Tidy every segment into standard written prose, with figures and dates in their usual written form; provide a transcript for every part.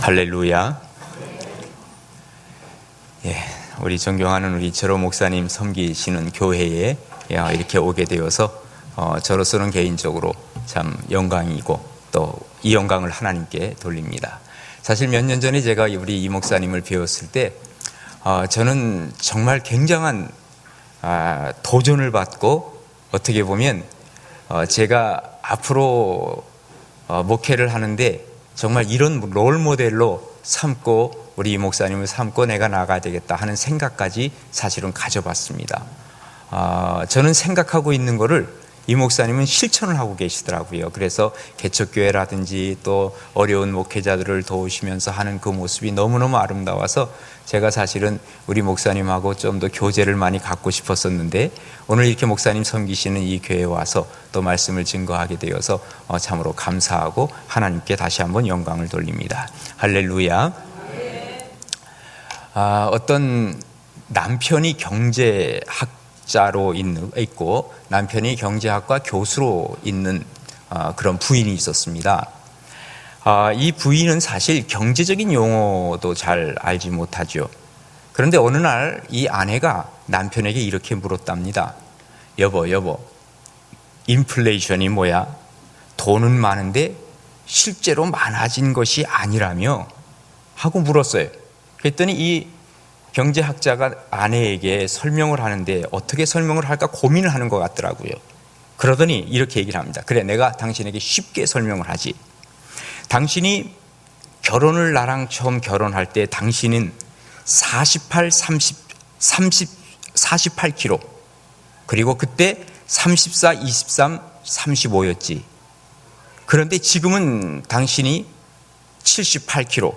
할렐루야. 우리 존경하는 우리 절호 목사님 섬기시는 교회에 이렇게 오게 되어서 저로서는 개인적으로 참 영광이고 또 이 영광을 하나님께 돌립니다. 사실 몇 년 전에 제가 우리 이 목사님을 배웠을 때 저는 정말 굉장한 도전을 받고, 어떻게 보면 제가 앞으로 목회를 하는데 정말 이런 롤 모델로 삼고 우리 이 목사님을 삼고 내가 나가야 되겠다 하는 생각까지 사실은 가져봤습니다. 저는 생각하고 있는 거를 이 목사님은 실천을 하고 계시더라고요. 그래서 개척교회라든지 또 어려운 목회자들을 도우시면서 하는 그 모습이 너무너무 아름다워서 제가 사실은 우리 목사님하고 좀 더 교제를 많이 갖고 싶었었는데, 오늘 이렇게 목사님 섬기시는 이 교회에 와서 또 말씀을 증거하게 되어서 참으로 감사하고 하나님께 다시 한번 영광을 돌립니다. 할렐루야. 어떤 남편이 경제학자로 있고 남편이 경제학과 교수로 있는 그런 부인이 있었습니다. 이 부인은 사실 경제적인 용어도 잘 알지 못하죠. 그런데 어느 날 이 아내가 남편에게 이렇게 물었답니다. 여보, 인플레이션이 뭐야? 돈은 많은데 실제로 많아진 것이 아니라며? 하고 물었어요. 그랬더니 이 경제학자가 아내에게 설명을 하는데 어떻게 설명을 할까 고민을 하는 것 같더라고요. 그러더니 이렇게 얘기를 합니다. 그래, 내가 당신에게 쉽게 설명을 하지. 당신이 결혼을 나랑 처음 결혼할 때 당신은 48kg, 그리고 그때 34, 23, 35였지. 그런데 지금은 당신이 78kg,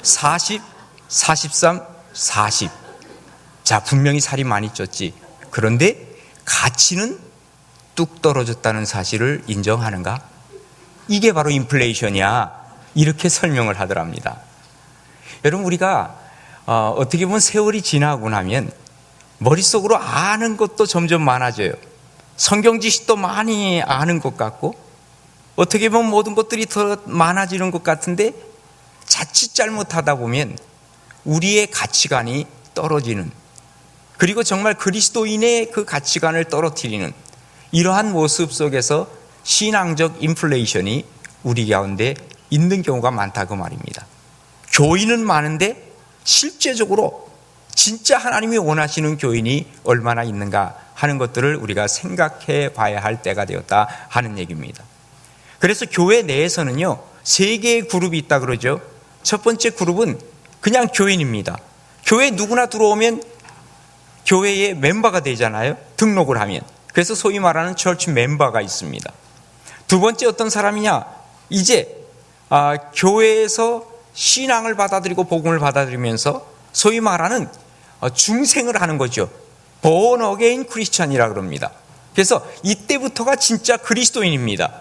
40, 43, 40. 자, 분명히 살이 많이 쪘지. 그런데 가치는 뚝 떨어졌다는 사실을 인정하는가? 이게 바로 인플레이션이야. 이렇게 설명을 하더랍니다. 여러분, 우리가 어떻게 보면 세월이 지나고 나면 머릿속으로 아는 것도 점점 많아져요. 성경 지식도 많이 아는 것 같고, 어떻게 보면 모든 것들이 더 많아지는 것 같은데 자칫 잘못하다 보면 우리의 가치관이 떨어지는, 그리고 정말 그리스도인의 그 가치관을 떨어뜨리는 이러한 모습 속에서 신앙적 인플레이션이 우리 가운데 있는 경우가 많다고 말입니다. 교인은 많은데 실제적으로 진짜 하나님이 원하시는 교인이 얼마나 있는가 하는 것들을 우리가 생각해 봐야 할 때가 되었다 하는 얘기입니다. 그래서 교회 내에서는요, 세 개의 그룹이 있다 그러죠. 첫 번째 그룹은 그냥 교인입니다. 교회 누구나 들어오면 교회의 멤버가 되잖아요, 등록을 하면. 그래서 소위 말하는 처치 멤버가 있습니다. 두 번째 어떤 사람이냐, 이제 교회에서 신앙을 받아들이고 복음을 받아들이면서 소위 말하는 중생을 하는 거죠. born again 크리스찬이라고 합니다. 그래서 이때부터가 진짜 그리스도인입니다.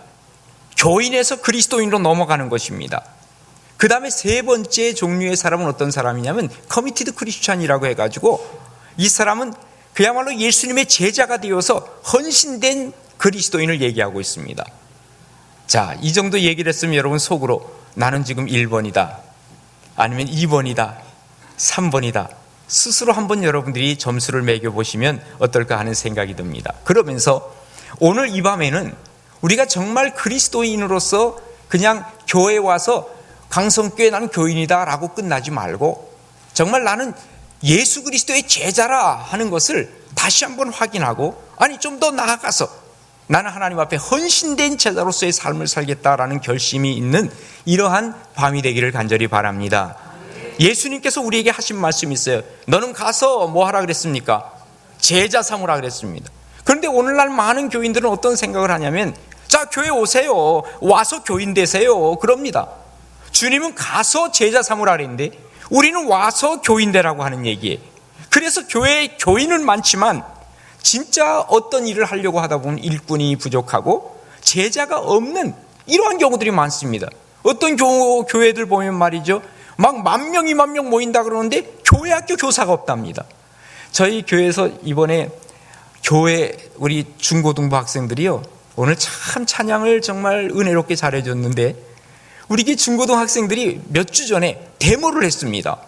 교인에서 그리스도인으로 넘어가는 것입니다. 그 다음에 세 번째 종류의 사람은 어떤 사람이냐면 커미티드 크리스찬이라고 해가지고, 이 사람은 그야말로 예수님의 제자가 되어서 헌신된 그리스도인을 얘기하고 있습니다. 자, 이 정도 얘기를 했으면 여러분 속으로 나는 지금 1번이다, 아니면 2번이다, 3번이다, 스스로 한번 여러분들이 점수를 매겨보시면 어떨까 하는 생각이 듭니다. 그러면서 오늘 이 밤에는 우리가 정말 그리스도인으로서 그냥 교회에 와서 강성교회 나는 교인이다 라고 끝나지 말고, 정말 나는 예수 그리스도의 제자라 하는 것을 다시 한번 확인하고, 아니 좀 더 나아가서 나는 하나님 앞에 헌신된 제자로서의 삶을 살겠다라는 결심이 있는 이러한 밤이 되기를 간절히 바랍니다. 예수님께서 우리에게 하신 말씀이 있어요. 너는 가서 뭐 하라 그랬습니까? 제자 삼으라 그랬습니다. 그런데 오늘날 많은 교인들은 어떤 생각을 하냐면, 자, 교회 오세요, 와서 교인 되세요, 그럽니다. 주님은 가서 제자 삼으라 그랬는데 우리는 와서 교인 되라고 하는 얘기예요. 그래서 교회에 교인은 많지만 진짜 어떤 일을 하려고 하다 보면 일꾼이 부족하고 제자가 없는 이러한 경우들이 많습니다. 어떤 교회들 보면 말이죠, 막 10,000명, 20,000명 모인다 그러는데 교회 학교 교사가 없답니다. 저희 교회에서 이번에 교회 우리 중고등부 학생들이요, 오늘 참 찬양을 정말 은혜롭게 잘해줬는데 우리 게 중고등학생들이 몇 주 전에 데모를 했습니다.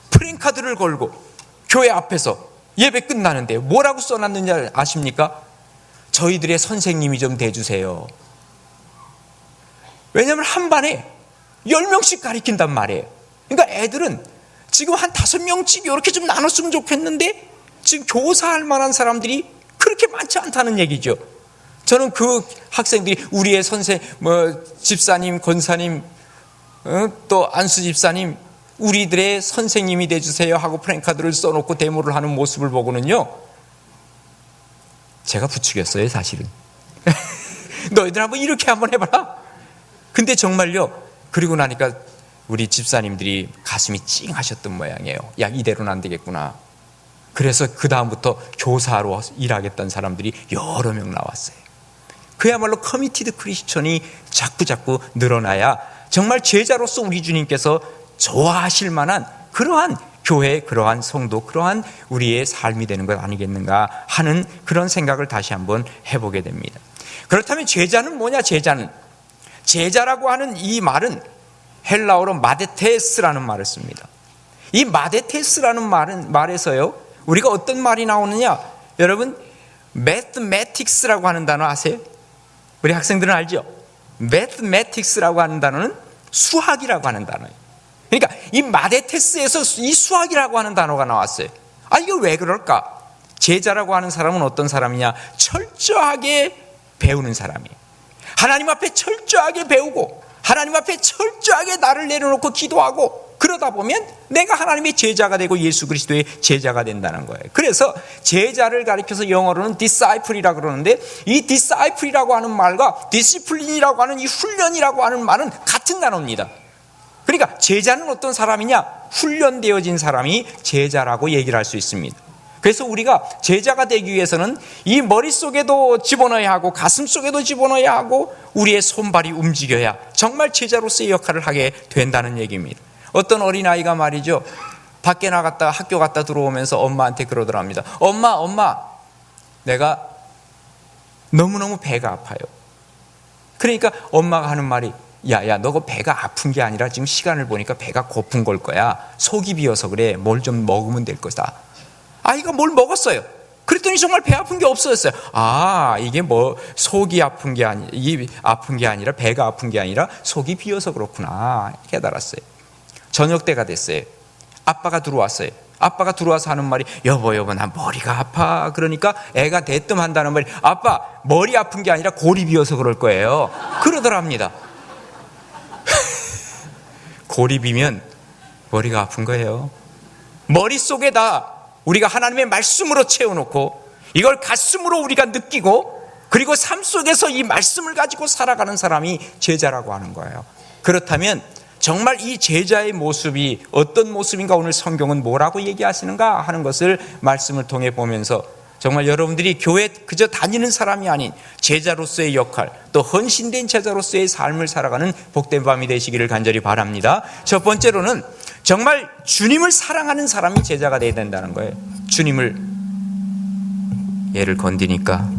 프랭카드를 걸고 교회 앞에서 예배 끝나는데 뭐라고 써놨는지 아십니까? 저희들의 선생님이 좀 돼주세요. 왜냐하면 한 반에 10명씩 가르친단 말이에요. 그러니까 애들은 지금 한 5명씩 이렇게 좀 나눴으면 좋겠는데 지금 교사할 만한 사람들이 그렇게 많지 않다는 얘기죠. 저는 그 학생들이 우리의 집사님, 권사님, 또 안수 집사님, 우리들의 선생님이 돼주세요 하고 프랭카드를 써놓고 데모를 하는 모습을 보고는요, 제가 부추겼어요, 사실은. 너희들 이렇게 한번 해봐라. 근데 정말요, 그리고 나니까 우리 집사님들이 가슴이 찡하셨던 모양이에요. 야, 이대로는 안 되겠구나. 그래서 그 다음부터 교사로 일하겠다는 사람들이 여러 명 나왔어요. 그야말로 커미티드 크리스천이 자꾸 늘어나야 정말 제자로서 우리 주님께서 좋아하실 만한 그러한 교회, 그러한 성도, 그러한 우리의 삶이 되는 것 아니겠는가 하는 그런 생각을 다시 한번 해보게 됩니다. 그렇다면 제자는 뭐냐? 제자라고 하는 이 말은 헬라어로 마데테스라는 말을 씁니다. 이 마데테스라는 말에서요, 우리가 어떤 말이 나오느냐? 여러분, mathematics라고 하는 단어 아세요? 우리 학생들은 알죠? mathematics라고 하는 단어는 수학이라고 하는 단어예요. 그러니까 이 마데테스에서 이 수학이라고 하는 단어가 나왔어요. 이게 왜 그럴까? 제자라고 하는 사람은 어떤 사람이냐? 철저하게 배우는 사람이에요. 하나님 앞에 철저하게 배우고 하나님 앞에 철저하게 나를 내려놓고 기도하고 그러다 보면 내가 하나님의 제자가 되고 예수 그리스도의 제자가 된다는 거예요. 그래서 제자를 가리켜서 영어로는 disciple이라고 그러는데, 이 disciple이라고 하는 말과 discipline이라고 하는 이 훈련이라고 하는 말은 같은 단어입니다. 그러니까 제자는 어떤 사람이냐? 훈련되어진 사람이 제자라고 얘기를 할 수 있습니다. 그래서 우리가 제자가 되기 위해서는 이 머릿속에도 집어넣어야 하고 가슴 속에도 집어넣어야 하고 우리의 손발이 움직여야 정말 제자로서의 역할을 하게 된다는 얘기입니다. 어떤 어린아이가 말이죠, 밖에 나갔다 학교 갔다 들어오면서 엄마한테 그러더랍니다. 엄마, 내가 너무너무 배가 아파요. 그러니까 엄마가 하는 말이, 야, 너가 배가 아픈 게 아니라 지금 시간을 보니까 배가 고픈 걸 거야. 속이 비어서 그래. 뭘 좀 먹으면 될 거다. 아이가 뭘 먹었어요. 그랬더니 정말 배 아픈 게 없어졌어요. 이게 속이 아픈 게 아니라 배가 아픈 게 아니라 속이 비어서 그렇구나 깨달았어요. 저녁 때가 됐어요. 아빠가 들어왔어요. 아빠가 들어와서 하는 말이, 여보 나 머리가 아파. 그러니까 애가 대뜸한다는 말이, 아빠 머리 아픈 게 아니라 골이 비어서 그럴 거예요. 그러더랍니다. 골이 비면 머리가 아픈 거예요. 머릿속에다 우리가 하나님의 말씀으로 채워놓고 이걸 가슴으로 우리가 느끼고 그리고 삶 속에서 이 말씀을 가지고 살아가는 사람이 제자라고 하는 거예요. 그렇다면 정말 이 제자의 모습이 어떤 모습인가, 오늘 성경은 뭐라고 얘기하시는가 하는 것을 말씀을 통해 보면서 정말 여러분들이 교회 그저 다니는 사람이 아닌 제자로서의 역할, 또 헌신된 제자로서의 삶을 살아가는 복된 밤이 되시기를 간절히 바랍니다. 첫 번째로는 정말 주님을 사랑하는 사람이 제자가 되어야 된다는 거예요. 주님을, 얘를 건드니까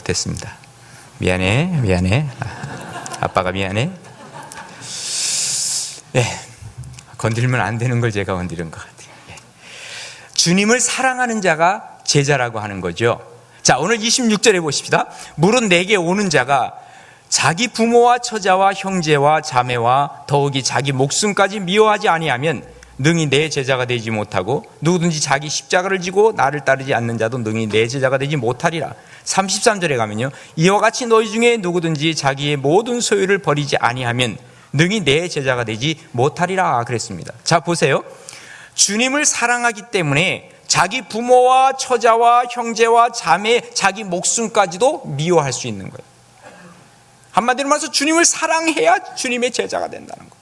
됐습니다. 미안해. 아빠가 미안해. 건드리면 안 되는 걸 제가 건드린 것 같아요. 주님을 사랑하는 자가 제자라고 하는 거죠. 자, 오늘 26절에 보십시다. 무릇 내게 오는 자가 자기 부모와 처자와 형제와 자매와 더욱이 자기 목숨까지 미워하지 아니하면 능히 내 제자가 되지 못하고, 누구든지 자기 십자가를 지고 나를 따르지 않는 자도 능히 내 제자가 되지 못하리라. 33절에 가면요, 이와 같이 너희 중에 누구든지 자기의 모든 소유를 버리지 아니하면 능히 내 제자가 되지 못하리라 그랬습니다. 자, 보세요. 주님을 사랑하기 때문에 자기 부모와 처자와 형제와 자매, 자기 목숨까지도 미워할 수 있는 거예요. 한마디로 말해서 주님을 사랑해야 주님의 제자가 된다는 거예요.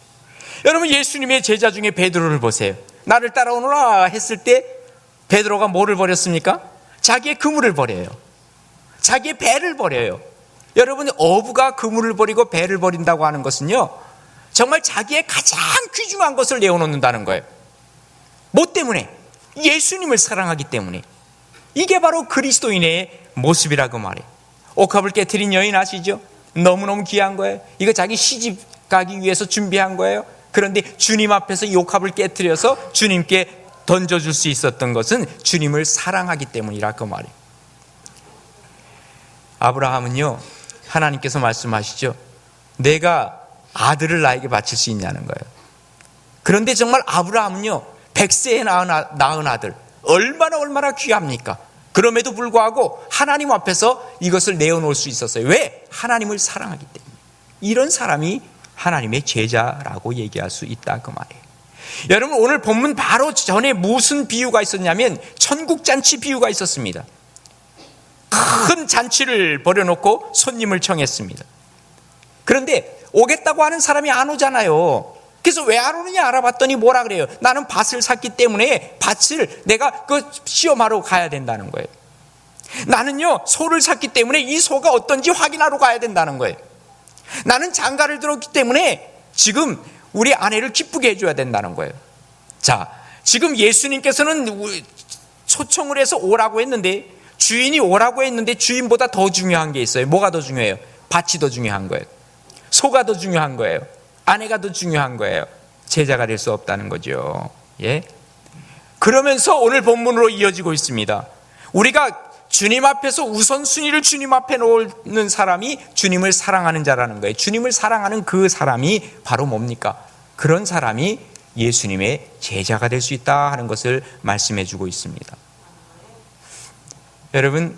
여러분, 예수님의 제자 중에 베드로를 보세요. 나를 따라오너라 했을 때 베드로가 뭐를 버렸습니까? 자기의 그물을 버려요. 자기의 배를 버려요. 여러분, 어부가 그물을 버리고 배를 버린다고 하는 것은요, 정말 자기의 가장 귀중한 것을 내어놓는다는 거예요. 뭐 때문에? 예수님을 사랑하기 때문에. 이게 바로 그리스도인의 모습이라고 말해요. 옥합을 깨트린 여인 아시죠? 너무너무 귀한 거예요. 이거 자기 시집 가기 위해서 준비한 거예요. 그런데 주님 앞에서 이 옥합을 깨트려서 주님께 던져줄 수 있었던 것은 주님을 사랑하기 때문이라고 말해요. 아브라함은요, 하나님께서 말씀하시죠. 내가 아들을 나에게 바칠 수 있냐는 거예요. 그런데 정말 아브라함은요, 100세에 낳은 아들, 얼마나 귀합니까? 그럼에도 불구하고 하나님 앞에서 이것을 내어놓을 수 있었어요. 왜? 하나님을 사랑하기 때문에. 이런 사람이 하나님의 제자라고 얘기할 수 있다 그 말이에요. 여러분, 오늘 본문 바로 전에 무슨 비유가 있었냐면 천국잔치 비유가 있었습니다. 큰 잔치를 벌여놓고 손님을 청했습니다. 그런데 오겠다고 하는 사람이 안 오잖아요. 그래서 왜 안 오느냐 알아봤더니 뭐라 그래요? 나는 밭을 샀기 때문에 밭을 내가 시험하러 가야 된다는 거예요. 나는요, 소를 샀기 때문에 이 소가 어떤지 확인하러 가야 된다는 거예요. 나는 장가를 들었기 때문에 지금 우리 아내를 기쁘게 해줘야 된다는 거예요. 자, 지금 예수님께서는 초청을 해서 오라고 했는데, 주인이 오라고 했는데 주인보다 더 중요한 게 있어요. 뭐가 더 중요해요? 밭이 더 중요한 거예요. 소가 더 중요한 거예요. 아내가 더 중요한 거예요. 제자가 될 수 없다는 거죠. 예? 그러면서 오늘 본문으로 이어지고 있습니다. 우리가 주님 앞에서 우선순위를 주님 앞에 놓는 사람이 주님을 사랑하는 자라는 거예요. 주님을 사랑하는 그 사람이 바로 뭡니까? 그런 사람이 예수님의 제자가 될 수 있다 하는 것을 말씀해 주고 있습니다. 여러분,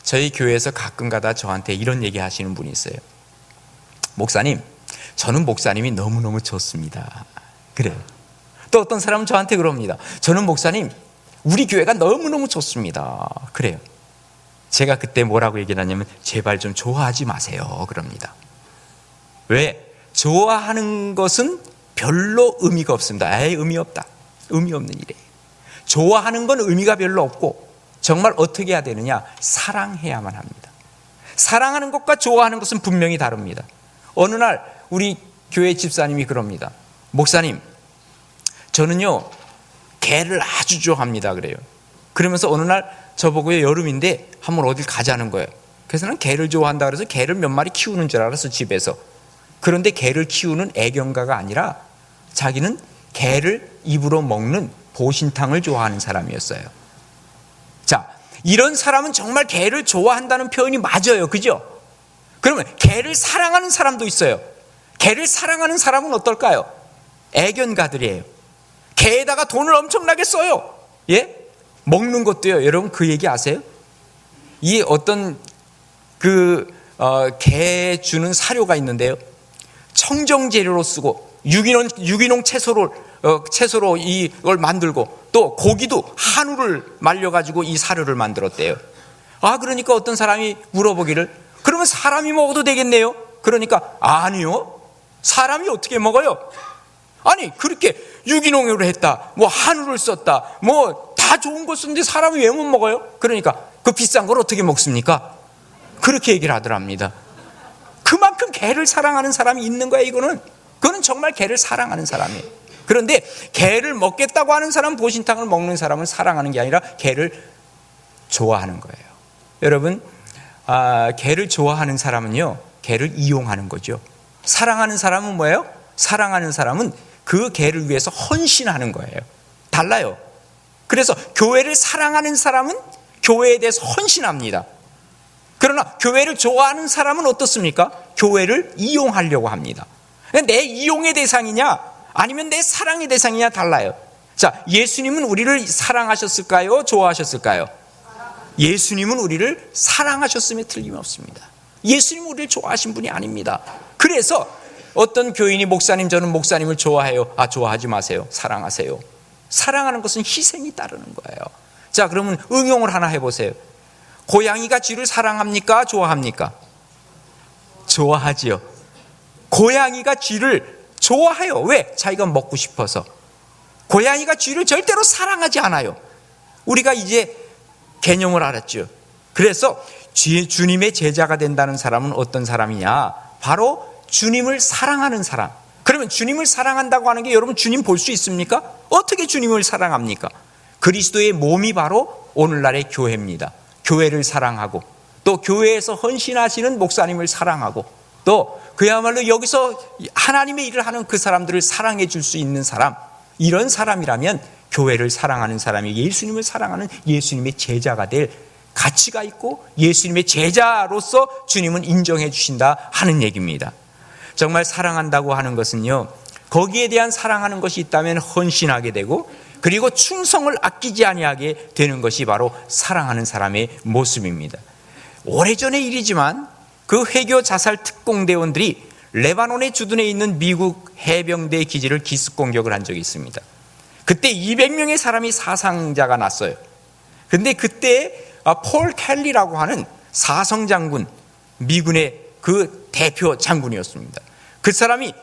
저희 교회에서 가끔 가다 저한테 이런 얘기 하시는 분이 있어요. 목사님, 저는 목사님이 너무너무 좋습니다. 그래요. 또 어떤 사람은 저한테 그럽니다. 저는 목사님, 우리 교회가 너무너무 좋습니다. 그래요. 제가 그때 뭐라고 얘기를 하냐면 제발 좀 좋아하지 마세요. 그럽니다. 왜? 좋아하는 것은 별로 의미가 없습니다. 의미 없다. 의미 없는 일이에요. 좋아하는 건 의미가 별로 없고 정말 어떻게 해야 되느냐? 사랑해야만 합니다. 사랑하는 것과 좋아하는 것은 분명히 다릅니다. 어느 날 우리 교회 집사님이 그럽니다. 목사님, 저는요 개를 아주 좋아합니다. 그래요. 그러면서 어느 날 저보고요, 여름인데 한번 어딜 가자는 거예요. 그래서 난 개를 좋아한다 그래서 개를 몇 마리 키우는 줄 알았어, 집에서. 그런데 개를 키우는 애견가가 아니라 자기는 개를 입으로 먹는 보신탕을 좋아하는 사람이었어요. 자, 이런 사람은 정말 개를 좋아한다는 표현이 맞아요. 그죠? 그러면 개를 사랑하는 사람도 있어요. 개를 사랑하는 사람은 어떨까요? 애견가들이에요. 개에다가 돈을 엄청나게 써요. 예? 먹는 것도요. 여러분 그 얘기 아세요? 이 어떤 개 주는 사료가 있는데요. 청정 재료로 쓰고 유기농 채소로 이걸 만들고 또 고기도 한우를 말려가지고 이 사료를 만들었대요. 그러니까 어떤 사람이 물어보기를, 그러면 사람이 먹어도 되겠네요? 그러니까 아니요. 사람이 어떻게 먹어요? 아니, 그렇게 유기농으로 했다, 뭐 한우를 썼다, 뭐 다 좋은 거 썼는데 사람이 왜 못 먹어요? 그러니까 그 비싼 걸 어떻게 먹습니까? 그렇게 얘기를 하더랍니다. 그만큼 개를 사랑하는 사람이 있는 거야. 그거는 정말 개를 사랑하는 사람이에요. 그런데 개를 먹겠다고 하는 사람, 보신탕을 먹는 사람은 사랑하는 게 아니라 개를 좋아하는 거예요. 여러분, 개를 좋아하는 사람은요, 개를 이용하는 거죠. 사랑하는 사람은 뭐예요? 사랑하는 사람은 그 개를 위해서 헌신하는 거예요. 달라요. 그래서 교회를 사랑하는 사람은 교회에 대해서 헌신합니다. 그러나 교회를 좋아하는 사람은 어떻습니까? 교회를 이용하려고 합니다. 내 이용의 대상이냐 아니면 내 사랑의 대상이냐 달라요. 자, 예수님은 우리를 사랑하셨을까요? 좋아하셨을까요? 예수님은 우리를 사랑하셨음에 틀림없습니다. 예수님은 우리를 좋아하신 분이 아닙니다. 그래서 어떤 교인이 목사님, 저는 목사님을 좋아해요. 좋아하지 마세요. 사랑하세요. 사랑하는 것은 희생이 따르는 거예요. 자, 그러면 응용을 하나 해보세요. 고양이가 쥐를 사랑합니까? 좋아합니까? 좋아하지요. 고양이가 쥐를 좋아해요. 왜? 자기가 먹고 싶어서. 고양이가 쥐를 절대로 사랑하지 않아요. 우리가 이제 개념을 알았죠. 그래서 주님의 제자가 된다는 사람은 어떤 사람이냐? 바로 주님을 사랑하는 사람, 그러면 주님을 사랑한다고 하는 게 여러분 주님 볼 수 있습니까? 어떻게 주님을 사랑합니까? 그리스도의 몸이 바로 오늘날의 교회입니다. 교회를 사랑하고 또 교회에서 헌신하시는 목사님을 사랑하고 또 그야말로 여기서 하나님의 일을 하는 그 사람들을 사랑해 줄 수 있는 사람, 이런 사람이라면 교회를 사랑하는 사람이 예수님을 사랑하는 예수님의 제자가 될 가치가 있고 예수님의 제자로서 주님은 인정해 주신다 하는 얘기입니다. 정말 사랑한다고 하는 것은요, 거기에 대한 사랑하는 것이 있다면 헌신하게 되고 그리고 충성을 아끼지 아니하게 되는 것이 바로 사랑하는 사람의 모습입니다. 오래전의 일이지만 그 회교 자살 특공대원들이 레바논의 주둔에 있는 미국 해병대 기지를 기습 공격을 한 적이 있습니다. 그때 200명의 사람이 사상자가 났어요. 근데 그때 폴 켈리라고 하는 사성 장군, 미군의 그 대표 장군이었습니다. 그 사람이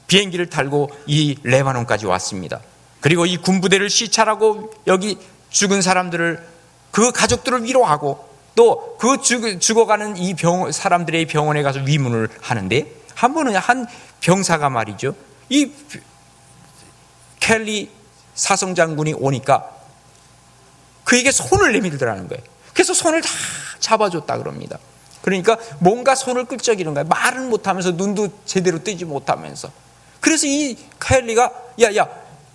비행기를 타고 이 레바논까지 왔습니다. 그리고 이 군부대를 시찰하고 여기 죽은 사람들을, 그 가족들을 위로하고 또 그 죽어가는 이 사람들의 병원에 가서 위문을 하는데, 한 번은 한 병사가 말이죠, 이 켈리 사성 장군이 오니까 그에게 손을 내밀더라는 거예요. 그래서 손을 다 잡아줬다 그럽니다. 그러니까 뭔가 손을 끌적이는 거예요. 말은 못하면서 눈도 제대로 뜨지 못하면서. 그래서 이 켈리가 야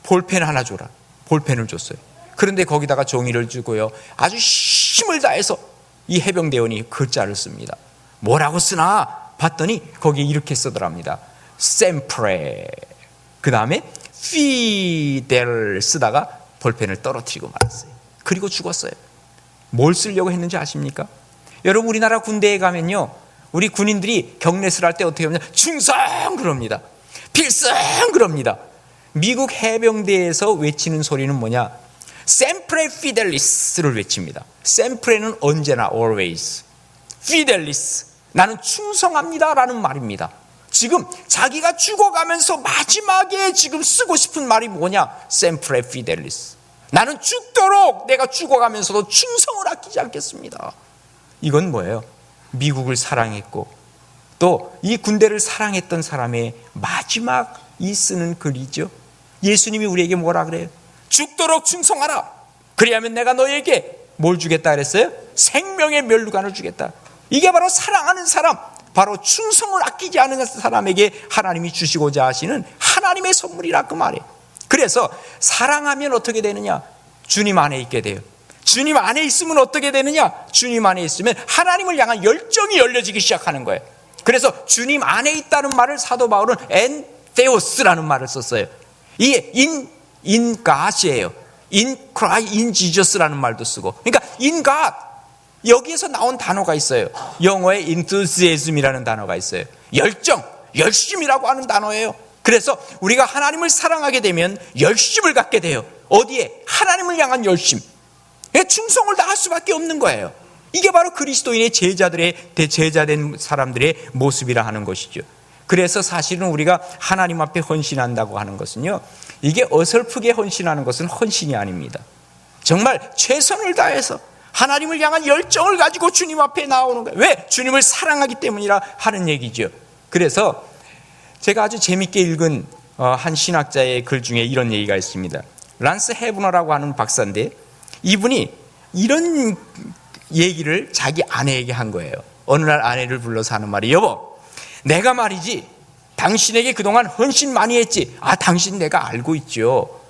볼펜 하나 줘라. 볼펜을 줬어요. 그런데 거기다가 종이를 주고요, 아주 힘을 다해서 이 해병대원이 글자를 씁니다. 뭐라고 쓰나 봤더니 거기에 이렇게 쓰더랍니다. sempre. 그 다음에 fidel 쓰다가 볼펜을 떨어뜨리고 말았어요. 그리고 죽었어요. 뭘 쓰려고 했는지 아십니까? 여러분, 우리나라 군대에 가면요, 우리 군인들이 경례를 할 때 어떻게 하냐, 충성 그럽니다. 필승 그럽니다. 미국 해병대에서 외치는 소리는 뭐냐, sempre fidelis를 외칩니다. sempre는 언제나, always. fidelis, 나는 충성합니다 라는 말입니다. 지금 자기가 죽어가면서 마지막에 지금 쓰고 싶은 말이 뭐냐, sempre fidelis, 나는 죽도록 내가 죽어가면서도 충성을 아끼지 않겠습니다. 이건 뭐예요? 미국을 사랑했고 또 이 군대를 사랑했던 사람의 마지막 이 쓰는 글이죠. 예수님이 우리에게 뭐라 그래요? 죽도록 충성하라. 그리하면 내가 너에게 뭘 주겠다 그랬어요? 생명의 면류관을 주겠다. 이게 바로 사랑하는 사람, 바로 충성을 아끼지 않는 사람에게 하나님이 주시고자 하시는 하나님의 선물이라 그 말이에요. 그래서 사랑하면 어떻게 되느냐? 주님 안에 있게 돼요. 주님 안에 있으면 어떻게 되느냐? 주님 안에 있으면 하나님을 향한 열정이 열려지기 시작하는 거예요. 그래서 주님 안에 있다는 말을 사도 바울은 엔테오스라는 말을 썼어요. 이게 in God이에요. in Christ, in Jesus라는 말도 쓰고. 그러니까 in God, 여기에서 나온 단어가 있어요. 영어에 enthusiasm이라는 단어가 있어요. 열정, 열심이라고 하는 단어예요. 그래서 우리가 하나님을 사랑하게 되면 열심을 갖게 돼요. 어디에? 하나님을 향한 열심. 충성을 다할 수밖에 없는 거예요. 이게 바로 그리스도인의 제자들의 제자된 사람들의 모습이라 하는 것이죠. 그래서 사실은 우리가 하나님 앞에 헌신한다고 하는 것은요, 이게 어설프게 헌신하는 것은 헌신이 아닙니다. 정말 최선을 다해서 하나님을 향한 열정을 가지고 주님 앞에 나오는 거예요. 왜? 주님을 사랑하기 때문이라 하는 얘기죠. 그래서 제가 아주 재밌게 읽은 한 신학자의 글 중에 이런 얘기가 있습니다. 란스 헤브너라고 하는 박사인데, 이분이 이런 얘기를 자기 아내에게 한 거예요. 어느 날 아내를 불러서 하는 말이, 여보, 내가 말이지 당신에게 그동안 헌신 많이 했지. 당신 내가 알고 있죠.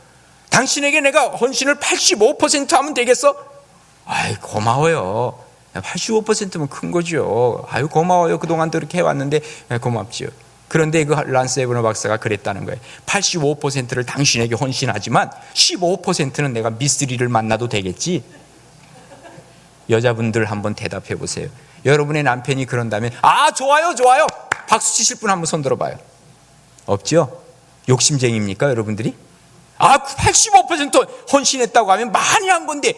당신에게 내가 헌신을 85% 하면 되겠어? 고마워요. 85%면 큰 거죠. 고마워요. 그동안도 이렇게 해왔는데 고맙지요. 그런데 그 란스 헤브너 박사가 그랬다는 거예요. 85%를 당신에게 헌신하지만 15%는 내가 미스리를 만나도 되겠지. 여자분들 한번 대답해 보세요. 여러분의 남편이 그런다면 좋아요 좋아요, 박수 치실 분 한번 손 들어봐요. 없죠? 욕심쟁이입니까 여러분들이? 85% 헌신했다고 하면 많이 한 건데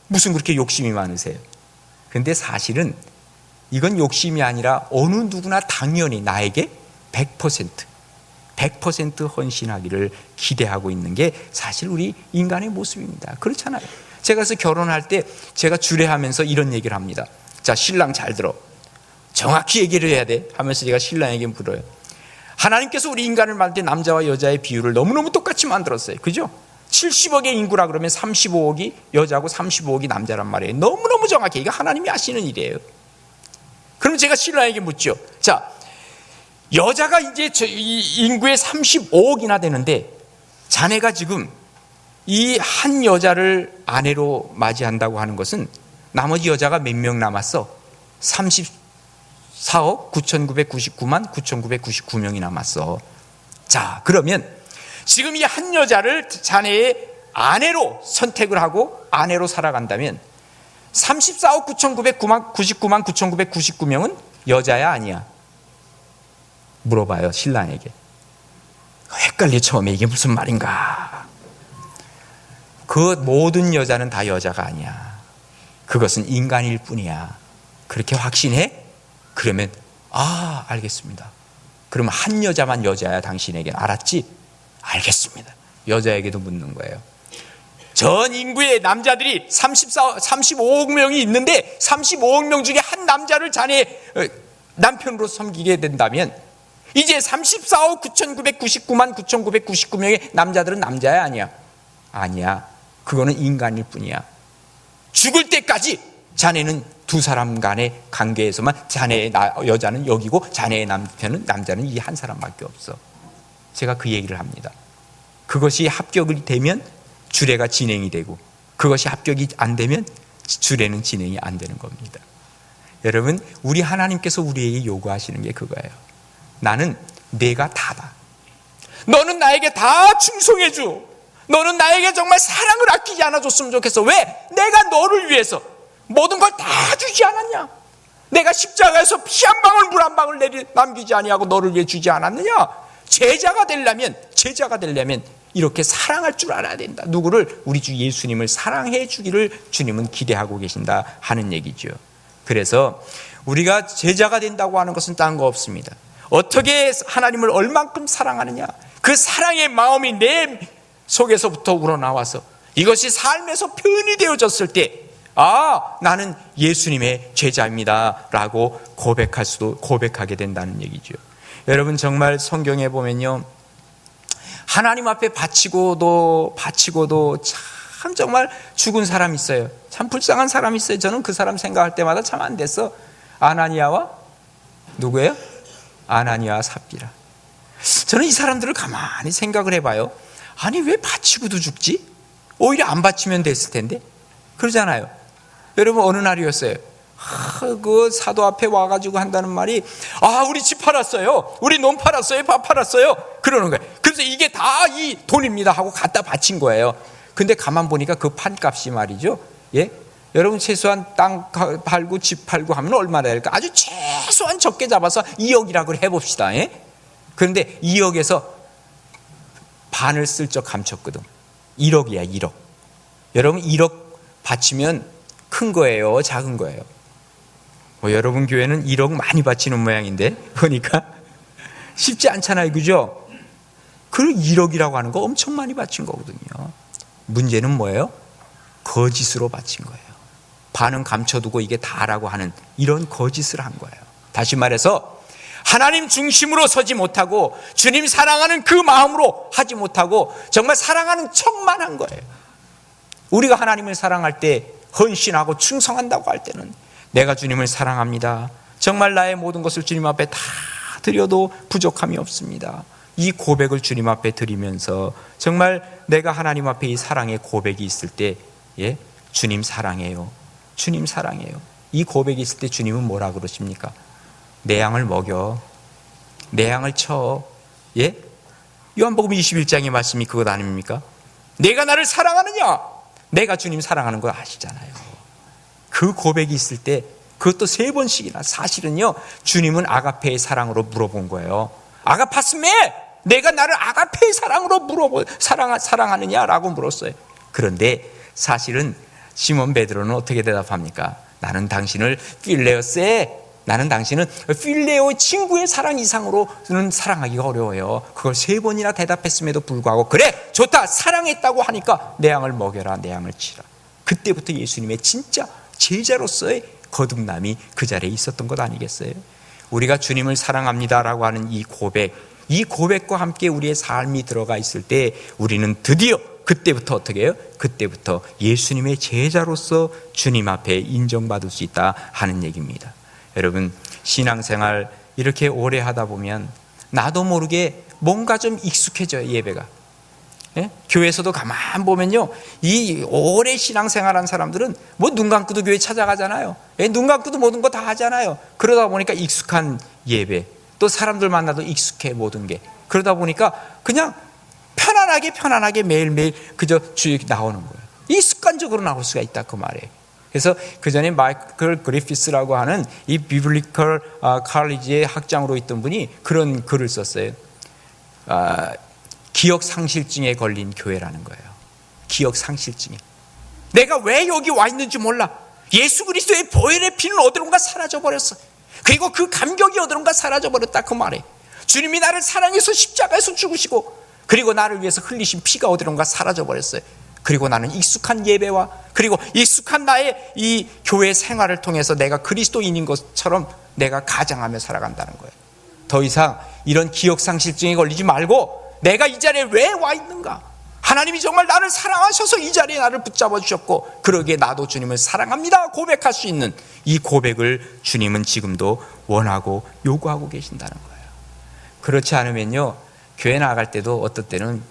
무슨 그렇게 욕심이 많으세요? 근데 사실은 이건 욕심이 아니라 어느 누구나 당연히 나에게 100% 헌신하기를 기대하고 있는 게 사실 우리 인간의 모습입니다. 그렇잖아요. 제가 그래서 결혼할 때 제가 주례하면서 이런 얘기를 합니다. 자, 신랑 잘 들어. 정확히 얘기를 해야 돼 하면서 제가 신랑에게 물어요. 하나님께서 우리 인간을 만들 때 남자와 여자의 비율을 너무너무 똑같이 만들었어요. 그죠? 70억의 인구라 그러면 35억이 여자고 35억이 남자란 말이에요. 너무너무 정확해. 이거 하나님이 하시는 일이에요. 그럼 제가 신랑에게 묻죠. 자, 여자가 이제 이 인구의 35억이나 되는데 자네가 지금 이 한 여자를 아내로 맞이한다고 하는 것은 나머지 여자가 몇 명 남았어? 34억 9,999만 9,999명이 남았어. 자, 그러면 지금 이 한 여자를 자네의 아내로 선택을 하고 아내로 살아간다면 34억 9,999만 9,999명은 여자야 아니야? 물어봐요, 신랑에게. 헷갈려. 처음에 이게 무슨 말인가. 그 모든 여자는 다 여자가 아니야. 그것은 인간일 뿐이야. 그렇게 확신해? 그러면 알겠습니다. 그러면 한 여자만 여자야 당신에게. 알았지? 알겠습니다. 여자에게도 묻는 거예요. 전 인구의 남자들이 35억 명이 있는데 35억 명 중에 한 남자를 자네 남편으로 섬기게 된다면 이제 34억 9,999만 9,999명의 남자들은 남자야 아니야? 아니야. 그거는 인간일 뿐이야. 죽을 때까지 자네는 두 사람 간의 관계에서만 자네의 여자는 여기고 자네의 남자는 이 한 사람밖에 없어. 제가 그 얘기를 합니다. 그것이 합격이 되면 주례가 진행이 되고 그것이 합격이 안 되면 주례는 진행이 안 되는 겁니다. 여러분, 우리 하나님께서 우리에게 요구하시는 게 그거예요. 나는 내가 다다. 너는 나에게 다 충성해 줘. 너는 나에게 정말 사랑을 아끼지 않아줬으면 좋겠어. 왜? 내가 너를 위해서 모든 걸 다 주지 않았냐? 내가 십자가에서 피 한 방울 물 한 방울 남기지 아니하고 너를 위해 주지 않았느냐? 제자가 되려면 이렇게 사랑할 줄 알아야 된다. 누구를? 우리 주 예수님을 사랑해 주기를 주님은 기대하고 계신다 하는 얘기죠. 그래서 우리가 제자가 된다고 하는 것은 딴 거 없습니다. 어떻게 하나님을 얼만큼 사랑하느냐, 그 사랑의 마음이 내 속에서부터 우러나와서 이것이 삶에서 표현이 되어졌을 때 나는 예수님의 제자입니다 라고 고백하게 된다는 얘기죠. 여러분, 정말 성경에 보면요, 하나님 앞에 바치고도 참 정말 죽은 사람이 있어요. 참 불쌍한 사람이 있어요. 저는 그 사람 생각할 때마다 참 안 됐어. 아나니아와 누구예요? 아나니아와 삽비라. 저는 이 사람들을 가만히 생각을 해봐요. 아니, 왜 바치고도 죽지? 오히려 안 바치면 됐을 텐데. 그러잖아요. 여러분, 어느 날이었어요? 그 사도 앞에 와가지고 한다는 말이 우리 집 팔았어요, 우리 논 팔았어요, 밥 팔았어요, 그러는 거예요. 그래서 이게 다 이 돈입니다 하고 갖다 바친 거예요. 근데 가만 보니까 그 판값이 말이죠, 예? 여러분, 최소한 땅 팔고 집 팔고 하면 얼마나 될까? 아주 최소한 적게 잡아서 2억이라고 해봅시다. 예? 그런데 2억에서 반을 슬쩍 감췄거든. 1억이야 1억. 여러분, 1억 바치면 큰 거예요, 작은 거예요? 여러분 교회는 1억 많이 바치는 모양인데 보니까 쉽지 않잖아요, 그죠? 그 1억이라고 하는 거 엄청 많이 바친 거거든요. 문제는 뭐예요? 거짓으로 바친 거예요. 반은 감춰두고 이게 다라고 하는 이런 거짓을 한 거예요. 다시 말해서 하나님 중심으로 서지 못하고 주님 사랑하는 그 마음으로 하지 못하고 정말 사랑하는 척만 한 거예요. 우리가 하나님을 사랑할 때, 헌신하고 충성한다고 할 때는 내가 주님을 사랑합니다, 정말 나의 모든 것을 주님 앞에 다 드려도 부족함이 없습니다, 이 고백을 주님 앞에 드리면서 정말 내가 하나님 앞에 이 사랑의 고백이 있을 때, 예? 주님 사랑해요, 주님 사랑해요, 이 고백이 있을 때 주님은 뭐라 그러십니까? 내 양을 먹여, 내 양을 쳐. 예? 요한복음 21장의 말씀이 그것 아닙니까? 내가 나를 사랑하느냐? 내가 주님 사랑하는 거 아시잖아요. 그 고백이 있을 때, 그것도 3번씩이나, 사실은요, 주님은 아가페의 사랑으로 물어본 거예요. 아가파스메, 내가 나를 아가페의 사랑으로 사랑하느냐라고 물었어요. 그런데 사실은 시몬 베드로는 어떻게 대답합니까? 나는 당신을 필레오세, 나는 당신은 필레오의 친구의 사랑 이상으로는 사랑하기가 어려워요. 그걸 3번이나 대답했음에도 불구하고, 그래, 좋다, 사랑했다고 하니까 내 양을 먹여라, 내 양을 치라. 그때부터 예수님의 진짜 제자로서의 거듭남이 그 자리에 있었던 것 아니겠어요? 우리가 주님을 사랑합니다라고 하는 이 고백, 이 고백과 함께 우리의 삶이 들어가 있을 때 우리는 드디어 그때부터 어떻게 해요? 그때부터 예수님의 제자로서 주님 앞에 인정받을 수 있다 하는 얘기입니다. 여러분, 신앙생활 이렇게 오래 하다 보면 나도 모르게 뭔가 좀 익숙해져요, 예배가. 예? 교회에서도 가만 보면요, 이 오래 신앙생활한 사람들은 뭐 눈 감고도 교회 찾아가잖아요. 예? 눈 감고도 모든 거 다 하잖아요. 그러다 보니까 익숙한 예배, 또 사람들 만나도 익숙해 모든 게. 그러다 보니까 그냥 편안하게 매일매일 그저 주일 나오는 거예요. 이 습관적으로 나올 수가 있다 그 말이에요. 그래서 그 전에 마이클 그리피스라고 하는 이 비블리컬 칼리지의 학장으로 있던 분이 그런 글을 썼어요. 기억상실증에 걸린 교회라는 거예요. 기억상실증에. 내가 왜 여기 와 있는지 몰라. 예수 그리스도의 보혈의 피는 어디론가 사라져버렸어. 그리고 그 감격이 어디론가 사라져버렸다 그 말이에요. 주님이 나를 사랑해서 십자가에서 죽으시고, 그리고 나를 위해서 흘리신 피가 어디론가 사라져버렸어요. 그리고 나는 익숙한 예배와 그리고 익숙한 나의 이 교회 생활을 통해서 내가 그리스도인인 것처럼 내가 가장하며 살아간다는 거예요. 더 이상 이런 기억상실증에 걸리지 말고 내가 이 자리에 왜 와 있는가? 하나님이 정말 나를 사랑하셔서 이 자리에 나를 붙잡아 주셨고, 그러기에 나도 주님을 사랑합니다 고백할 수 있는 이 고백을 주님은 지금도 원하고 요구하고 계신다는 거예요. 그렇지 않으면요, 교회 나갈 때도 어떨 때는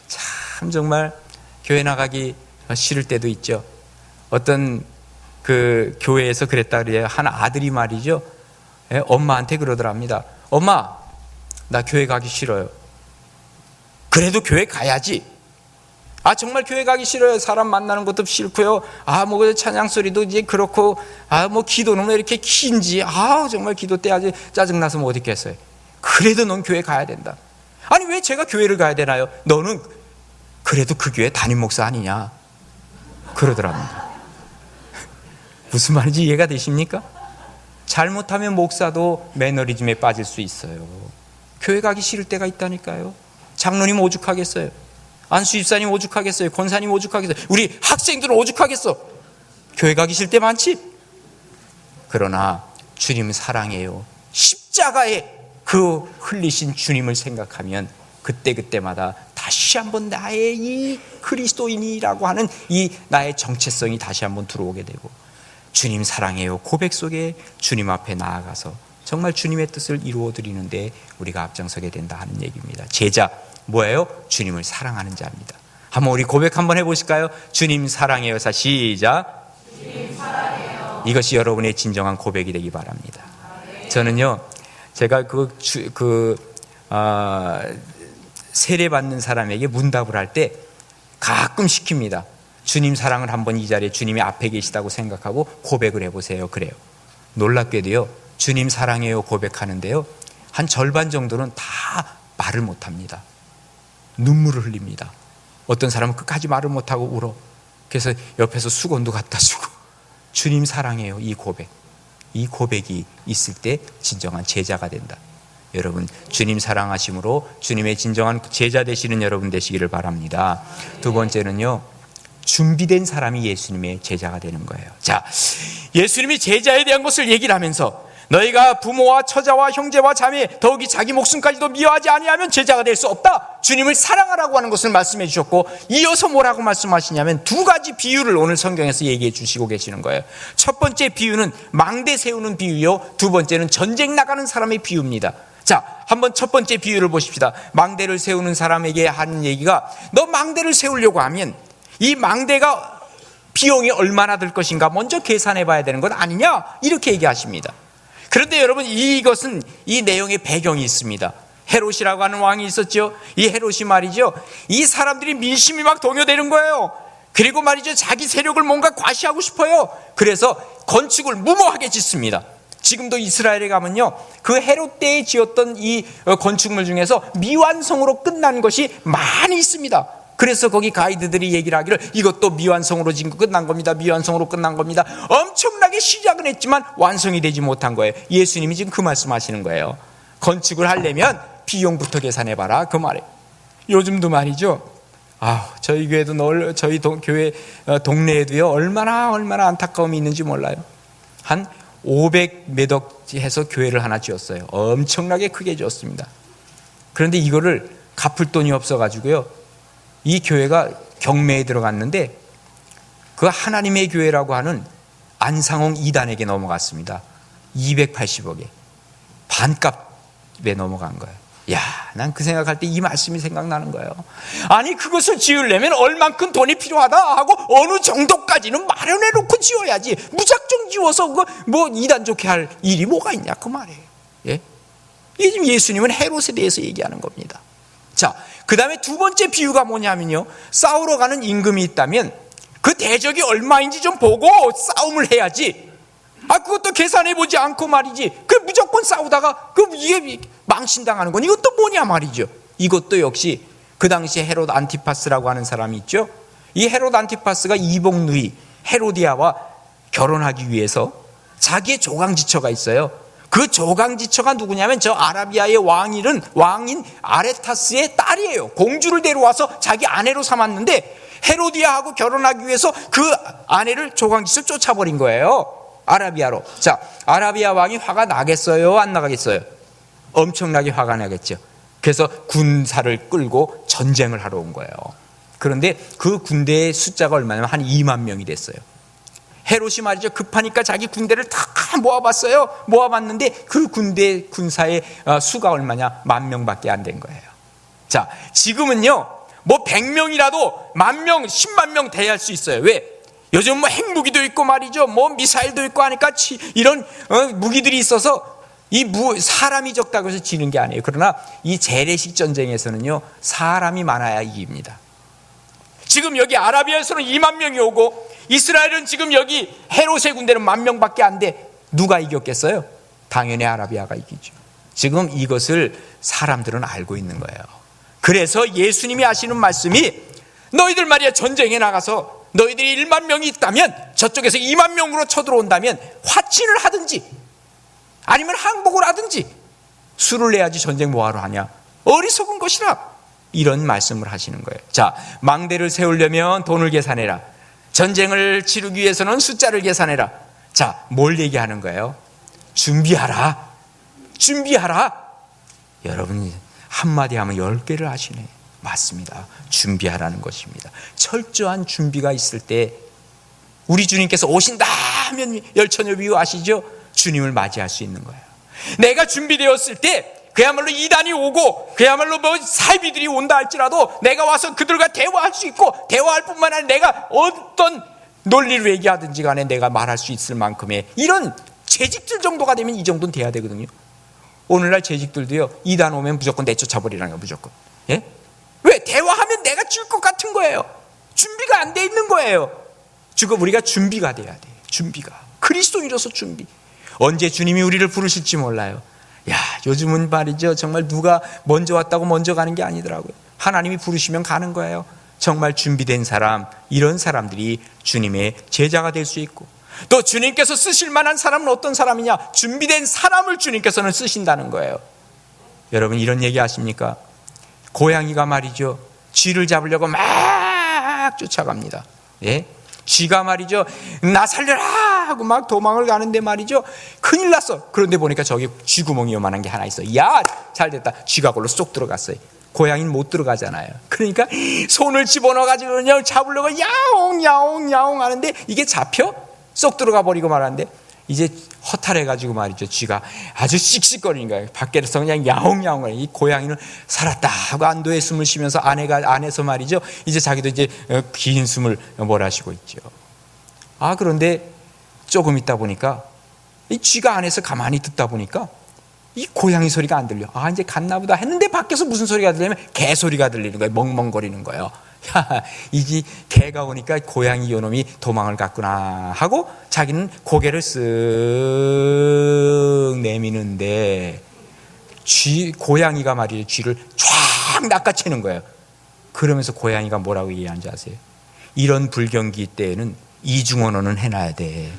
참 정말 교회 나가기 싫을 때도 있죠. 어떤 그 교회에서 그랬다 그래요. 한 아들이 말이죠, 엄마한테 그러더랍니다. 엄마, 나 교회 가기 싫어요. 그래도 교회 가야지. 정말 교회 가기 싫어요. 사람 만나는 것도 싫고요. 뭐 찬양 소리도 이제 그렇고, 뭐 기도는 왜 이렇게 긴지. 정말 기도 때 아주 짜증나서 못 있겠어요. 그래도 넌 교회 가야 된다. 아니, 왜 제가 교회를 가야 되나요? 너는 그래도 그 교회 담임 목사 아니냐 그러더랍니다. 무슨 말인지 이해가 되십니까? 잘못하면 목사도 매너리즘에 빠질 수 있어요. 교회 가기 싫을 때가 있다니까요. 장로님 오죽하겠어요? 안수 집사님 오죽하겠어요? 권사님 오죽하겠어요? 우리 학생들은 오죽하겠어? 교회 가기 싫을 때 많지? 그러나 주님 사랑해요. 십자가에 그 흘리신 주님을 생각하면 그때마다 다시 한번 나의 이 그리스도인이라고 하는 이 나의 정체성이 다시 한번 들어오게 되고, 주님 사랑해요 고백 속에 주님 앞에 나아가서 정말 주님의 뜻을 이루어 드리는데 우리가 앞장서게 된다 하는 얘기입니다. 제자 뭐예요? 주님을 사랑하는 자입니다. 한번 우리 고백 한번 해보실까요? 주님 사랑해요. 자, 시작. 주님 사랑해요. 이것이 여러분의 진정한 고백이 되기 바랍니다. 저는요, 제가 세례받는 사람에게 문답을 할 때 가끔 시킵니다. 주님 사랑을 한번 이 자리에 주님이 앞에 계시다고 생각하고 고백을 해보세요. 그래요. 놀랍게도요, 주님 사랑해요 고백하는데요, 한 절반 정도는 다 말을 못합니다. 눈물을 흘립니다. 어떤 사람은 끝까지 말을 못하고 울어. 그래서 옆에서 수건도 갖다 주고. 주님 사랑해요 이 고백이 있을 때 진정한 제자가 된다. 여러분, 주님 사랑하심으로 주님의 진정한 제자 되시는 여러분 되시기를 바랍니다. 두 번째는요, 준비된 사람이 예수님의 제자가 되는 거예요. 자, 예수님이 제자에 대한 것을 얘기를 하면서 너희가 부모와 처자와 형제와 자매, 더욱이 자기 목숨까지도 미워하지 아니하면 제자가 될 수 없다. 주님을 사랑하라고 하는 것을 말씀해 주셨고, 이어서 뭐라고 말씀하시냐면 두 가지 비유를 오늘 성경에서 얘기해 주시고 계시는 거예요. 첫 번째 비유는 망대 세우는 비유요, 두 번째는 전쟁 나가는 사람의 비유입니다. 자, 한번 첫 번째 비유를 보십시다. 망대를 세우는 사람에게 하는 얘기가, 너 망대를 세우려고 하면 이 망대가 비용이 얼마나 들 것인가 먼저 계산해 봐야 되는 것 아니냐, 이렇게 얘기하십니다. 그런데 여러분, 이것은 이 내용의 배경이 있습니다. 헤롯이라고 하는 왕이 있었죠. 이 헤롯이 말이죠, 이 사람들이 민심이 막 동요되는 거예요. 그리고 말이죠, 자기 세력을 뭔가 과시하고 싶어요. 그래서 건축을 무모하게 짓습니다. 지금도 이스라엘에 가면요, 그 헤롯 때에 지었던 이 건축물 중에서 미완성으로 끝난 것이 많이 있습니다. 그래서 거기 가이드들이 얘기를 하기를, 이것도 미완성으로 지금 끝난 겁니다. 미완성으로 끝난 겁니다. 엄청나게 시작은 했지만 완성이 되지 못한 거예요. 예수님이 지금 그 말씀하시는 거예요. 건축을 하려면 비용부터 계산해봐라 그 말이에요. 요즘도 말이죠, 저희 교회도 저희 교회 동네에도요, 얼마나 안타까움이 있는지 몰라요. 한 500 몇 억 해서 교회를 하나 지었어요. 엄청나게 크게 지었습니다. 그런데 이거를 갚을 돈이 없어가지고요, 이 교회가 경매에 들어갔는데 그 하나님의 교회라고 하는 안상홍 2단에게 넘어갔습니다. 280억에 반값에 넘어간 거예요. 야, 난 그 생각할 때 이 말씀이 생각나는 거예요. 아니, 그것을 지으려면 얼만큼 돈이 필요하다 하고 어느 정도까지는 마련해 놓고 지어야지, 무작정 지어서 그거 뭐 이단 좋게 할 일이 뭐가 있냐 그 말이에요. 예? 이게 지금 예수님은 헤롯에 대해서 얘기하는 겁니다. 자, 그 다음에 두 번째 비유가 뭐냐면요, 싸우러 가는 임금이 있다면 그 대적이 얼마인지 좀 보고 싸움을 해야지, 그것도 계산해보지 않고 말이지, 그 무조건 싸우다가 이게 망신당하는 건 이것도 뭐냐 말이죠. 이것도 역시 그 당시에 헤롯 안티파스라고 하는 사람이 있죠. 이 헤롯 안티파스가 이복 누이 헤로디아와 결혼하기 위해서 자기의 조강지처가 있어요. 그 조강지처가 누구냐면 저 아라비아의 왕인 아레타스의 딸이에요. 공주를 데려와서 자기 아내로 삼았는데 헤로디아하고 결혼하기 위해서 그 아내를 조강지처 쫓아버린 거예요, 아라비아로. 자, 아라비아 왕이 화가 나겠어요, 안 나가겠어요? 엄청나게 화가 나겠죠. 그래서 군사를 끌고 전쟁을 하러 온 거예요. 그런데 그 군대의 숫자가 얼마냐면 한 2만 명이 됐어요. 헤롯이 말이죠, 급하니까 자기 군대를 다 모아봤어요. 모아봤는데 그 군사의 수가 얼마냐? 10,000명밖에 안 된 거예요. 자, 지금은요, 뭐 100명이라도 10,000명, 10만 명 대할 수 있어요. 왜? 요즘 뭐 핵무기도 있고 말이죠, 뭐 미사일도 있고 하니까 이런 무기들이 있어서 사람이 적다고 해서 지는 게 아니에요. 그러나 이 재래식 전쟁에서는요, 사람이 많아야 이깁니다. 지금 여기 아라비아에서는 2만 명이 오고 이스라엘은 지금 여기 헤롯의 군대는 10,000명밖에 안 돼. 누가 이겼겠어요? 당연히 아라비아가 이기죠. 지금 이것을 사람들은 알고 있는 거예요. 그래서 예수님이 하시는 말씀이, 너희들 말이야 전쟁에 나가서 너희들이 1만 명이 있다면 저쪽에서 2만 명으로 쳐들어온다면 화친을 하든지 아니면 항복을 하든지 수를 내야지 전쟁 뭐하러 하냐, 어리석은 것이라, 이런 말씀을 하시는 거예요. 자, 망대를 세우려면 돈을 계산해라. 전쟁을 치르기 위해서는 숫자를 계산해라. 자, 뭘 얘기하는 거예요? 준비하라. 여러분 한마디 하면 10개를 하시네. 맞습니다. 준비하라는 것입니다. 철저한 준비가 있을 때 우리 주님께서 오신다 하면 열처녀비유 아시죠? 주님을 맞이할 수 있는 거예요. 내가 준비되었을 때 그야말로 이단이 오고 그야말로 뭐 사이비들이 온다 할지라도 내가 와서 그들과 대화할 수 있고, 대화할 뿐만 아니라 내가 어떤 논리를 얘기하든지 간에 내가 말할 수 있을 만큼의 이런 재직들 정도가 되면 이 정도는 돼야 되거든요. 오늘날 재직들도요, 이단 오면 무조건 내쫓아버리라는 거예요. 무조건. 예? 왜? 대화하면 내가 질 것 같은 거예요. 준비가 안 돼 있는 거예요. 지금 우리가 준비가 돼야 돼요. 준비가. 그리스도인으로서 준비. 언제 주님이 우리를 부르실지 몰라요. 야, 요즘은 말이죠, 정말 누가 먼저 왔다고 먼저 가는 게 아니더라고요. 하나님이 부르시면 가는 거예요. 정말 준비된 사람, 이런 사람들이 주님의 제자가 될 수 있고, 또 주님께서 쓰실 만한 사람은 어떤 사람이냐? 준비된 사람을 주님께서는 쓰신다는 거예요. 여러분 이런 얘기 아십니까? 고양이가 말이죠, 쥐를 잡으려고 막 쫓아갑니다. 예? 쥐가 말이죠, 나 살려라 하고 막 도망을 가는데 말이죠, 큰일 났어. 그런데 보니까 저기 쥐구멍이 요만한 게 하나 있어. 야, 잘됐다. 쥐가 그걸로 쏙 들어갔어요. 고양이는 못 들어가잖아요. 그러니까 손을 집어넣어가지고 그냥 잡으려고 야옹 하는데 이게 잡혀? 쏙 들어가 버리고 말았는데 이제 허탈해가지고 말이죠, 쥐가 아주 씩씩거리는 거예요. 밖에서 그냥 야옹. 이 고양이는 살았다 하고 안도의 숨을 쉬면서 안에서 말이죠, 이제 자기도 이제 긴 숨을 몰아쉬고 있죠. 그런데 조금 있다 보니까 이 쥐가 안에서 가만히 듣다 보니까 이 고양이 소리가 안 들려. 이제 갔나 보다 했는데 밖에서 무슨 소리가 들리냐면 개 소리가 들리는 거예요. 멍멍거리는 거예요. 이게 개가 오니까 고양이 요놈이 도망을 갔구나 하고 자기는 고개를 쓱 내미는데 고양이가 말이에요, 쥐를 쫙 낚아채는 거예요. 그러면서 고양이가 뭐라고 얘기하는지 아세요? 이런 불경기 때에는 이중언어는 해놔야 돼.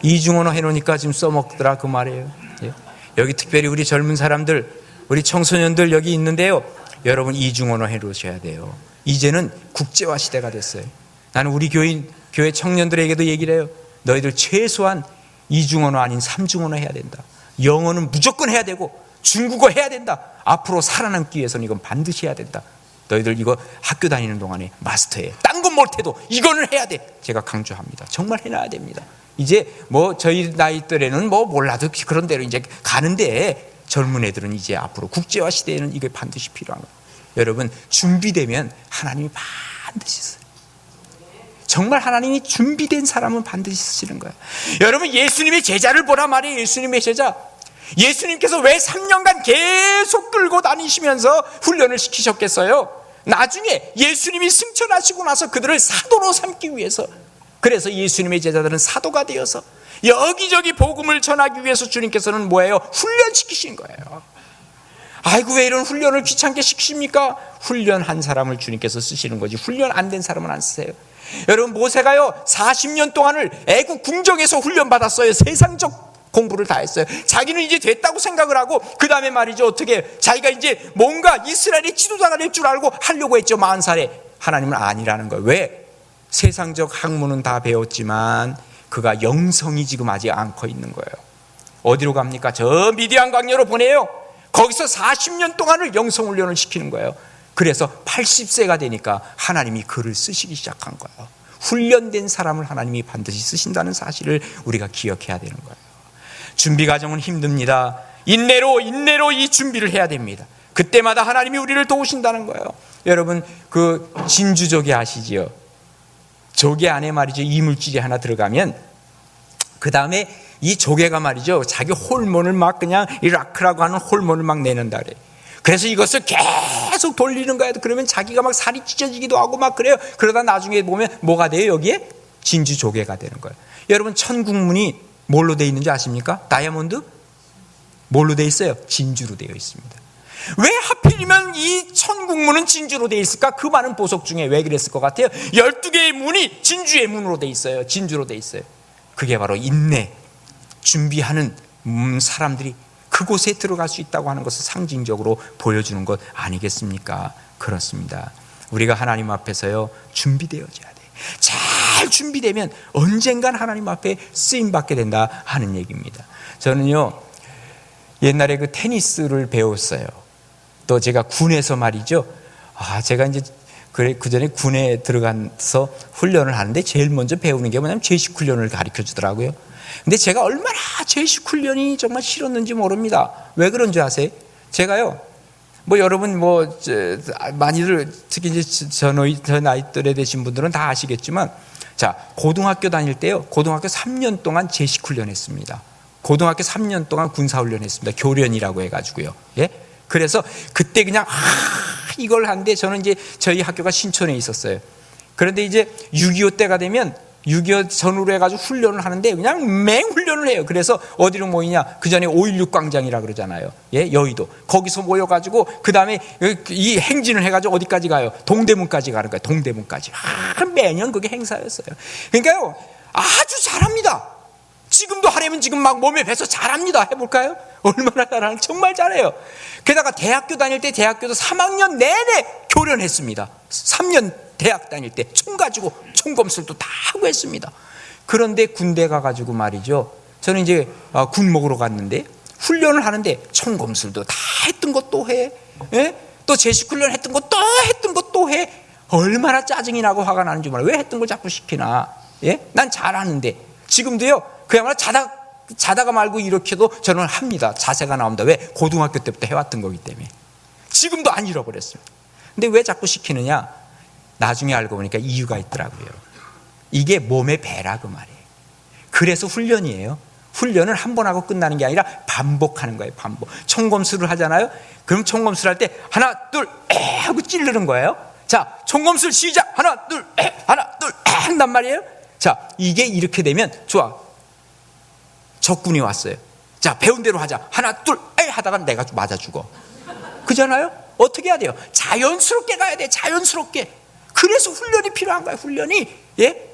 이중언어 해놓으니까 지금 써먹더라 그 말이에요. 예? 여기 특별히 우리 젊은 사람들, 우리 청소년들 여기 있는데요, 여러분 이중언어 해놓으셔야 돼요. 이제는 국제화 시대가 됐어요. 나는 우리 교회 청년들에게도 얘기를 해요. 너희들 최소한 이중언어 아닌 삼중언어 해야 된다. 영어는 무조건 해야 되고 중국어 해야 된다. 앞으로 살아남기 위해서는 이건 반드시 해야 된다. 너희들 이거 학교 다니는 동안에 마스터해. 딴 건 못해도 이거는 해야 돼. 제가 강조합니다. 정말 해놔야 됩니다. 이제 뭐 저희 나이 또래는 뭐 몰라도 그런 대로 이제 가는데, 젊은 애들은 이제 앞으로 국제화 시대에는 이게 반드시 필요한 거예요. 여러분, 준비되면 하나님이 반드시 써요. 정말 하나님이 준비된 사람은 반드시 쓰시는 거예요. 여러분, 예수님의 제자를 보라 말이에요. 예수님의 제자. 예수님께서 왜 3년간 계속 끌고 다니시면서 훈련을 시키셨겠어요? 나중에 예수님이 승천하시고 나서 그들을 사도로 삼기 위해서. 그래서 예수님의 제자들은 사도가 되어서 여기저기 복음을 전하기 위해서 주님께서는 뭐예요? 훈련시키신 거예요. 아이고, 왜 이런 훈련을 귀찮게 시키십니까? 훈련한 사람을 주님께서 쓰시는 거지, 훈련 안 된 사람은 안 쓰세요. 여러분, 모세가요 40년 동안을 애국 궁정에서 훈련받았어요. 세상적 공부를 다 했어요. 자기는 이제 됐다고 생각을 하고, 그 다음에 말이죠, 어떻게 자기가 이제 뭔가 이스라엘의 지도자가 될 줄 알고 하려고 했죠. 40살에. 하나님은 아니라는 거예요. 왜? 세상적 학문은 다 배웠지만 그가 영성이 지금 아직 안 커 있는 거예요. 어디로 갑니까? 저 미디안 광야로 보내요. 거기서 40년 동안을 영성 훈련을 시키는 거예요. 그래서 80세가 되니까 하나님이 그를 쓰시기 시작한 거예요. 훈련된 사람을 하나님이 반드시 쓰신다는 사실을 우리가 기억해야 되는 거예요. 준비 과정은 힘듭니다. 인내로 이 준비를 해야 됩니다. 그때마다 하나님이 우리를 도우신다는 거예요. 여러분, 그 진주조개 아시지요? 조개 안에 말이죠, 이물질이 하나 들어가면 그 다음에 이 조개가 말이죠, 자기 호르몬을 막 그냥 이 라크라고 하는 호르몬을 막 내는다 그래요. 그래서 이것을 계속 돌리는 거예요. 그러면 자기가 막 살이 찢어지기도 하고 막 그래요. 그러다 나중에 보면 뭐가 돼요? 여기에 진주조개가 되는 거예요. 여러분, 천국문이 뭘로 되어 있는지 아십니까? 다이아몬드? 뭘로 되어 있어요? 진주로 되어 있습니다. 왜 하필이면 이 천국문은 진주로 되어 있을까? 그 많은 보석 중에 왜 그랬을 것 같아요? 12개의 문이 진주의 문으로 되어 있어요. 진주로 되어 있어요. 그게 바로 인내, 준비하는 사람들이 그곳에 들어갈 수 있다고 하는 것을 상징적으로 보여주는 것 아니겠습니까? 그렇습니다. 우리가 하나님 앞에서요 준비되어져야 돼. 잘 준비되면 언젠간 하나님 앞에 쓰임받게 된다 하는 얘기입니다. 저는요 옛날에 그 테니스를 배웠어요. 또 제가 군에서 말이죠, 제가 이제 그 전에 군에 들어가서 훈련을 하는데 제일 먼저 배우는 게 뭐냐면 제식 훈련을 가르쳐 주더라고요. 근데 제가 얼마나 제식 훈련이 정말 싫었는지 모릅니다. 왜 그런지 아세요? 제가요, 뭐 여러분 많이들 특히 이제 저 나이 또래 되신 분들은 다 아시겠지만, 자, 고등학교 다닐 때요, 고등학교 3년 동안 제식 훈련했습니다. 고등학교 3년 동안 군사 훈련했습니다. 교련이라고 해가지고요. 예? 그래서 그때 그냥 이걸 하는데, 저는 이제 저희 학교가 신촌에 있었어요. 그런데 이제 6.25 때가 되면 6.25 전후로 해가지고 훈련을 하는데 그냥 맹훈련을 해요. 그래서 어디로 모이냐? 그 전에 5.16 광장이라 그러잖아요. 예, 여의도. 거기서 모여가지고 그 다음에 이 행진을 해가지고 어디까지 가요? 동대문까지 가는 거예요. 동대문까지. 매년 그게 행사였어요. 그러니까요, 아주 잘합니다. 지금도 하려면 지금 막 몸에 배서 잘합니다. 해볼까요? 얼마나 잘하는지 정말 잘해요. 게다가 대학교 다닐 때 대학교도 3학년 내내 교련했습니다. 3년 대학 다닐 때 총 가지고 총검술도 다 하고 했습니다. 그런데 군대 가가지고 말이죠, 저는 이제 군 먹으러 갔는데 훈련을 하는데 총검술도 다 했던 것 또 해, 예? 또 제식훈련 했던 것 또 했던 것 또 해. 얼마나 짜증이 나고 화가 나는지 몰라요. 왜 했던 걸 자꾸 시키나? 예? 난 잘하는데. 지금도요, 그야말로 자다가 말고 이렇게도 저는 합니다. 자세가 나옵니다. 왜? 고등학교 때부터 해왔던 거기 때문에. 지금도 안 잃어버렸습니다. 근데 왜 자꾸 시키느냐? 나중에 알고 보니까 이유가 있더라고요. 이게 몸의 배라 그 말이에요. 그래서 훈련이에요. 훈련을 한 번 하고 끝나는 게 아니라 반복하는 거예요. 반복. 총검술을 하잖아요. 그럼 총검술 할 때 하나 둘 에 하고 찌르는 거예요. 자, 총검술 시작. 하나 둘 에 하나 둘 에 한단 말이에요. 자, 이게 이렇게 되면 좋아. 적군이 왔어요. 자, 배운 대로 하자. 하나 둘 에 하다가 내가 맞아 죽어. 그잖아요. 어떻게 해야 돼요? 자연스럽게 가야 돼. 자연스럽게. 그래서 훈련이 필요한 거예요. 훈련이. 예?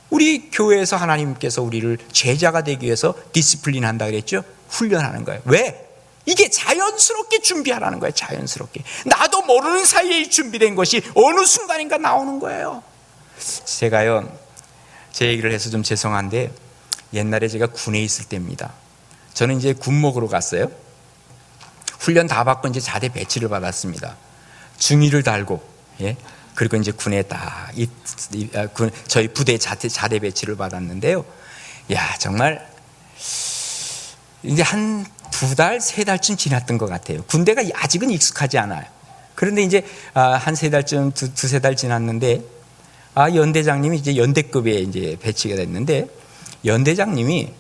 우리 교회에서 하나님께서 우리를 제자가 되기 위해서 디시플린 한다 그랬죠? 훈련하는 거예요. 왜? 이게 자연스럽게 준비하라는 거예요. 자연스럽게. 나도 모르는 사이에 준비된 것이 어느 순간인가 나오는 거예요. 제가요, 제 얘기를 해서 좀 죄송한데, 옛날에 제가 군에 있을 때입니다. 저는 이제 군 먹으러 갔어요. 훈련 다 받고 이제 자대 배치를 받았습니다. 중위를 달고, 예. 그리고 이제 군에 저희 부대 자대 배치를 받았는데요. 야, 정말 이제 한 2달, 3달쯤 지났던 것 같아요. 군대가 아직은 익숙하지 않아요. 그런데 이제 한 3달쯤, 2-3달 지났는데, 연대장님이 이제 연대급에 이제 배치가 됐는데, 연대장님이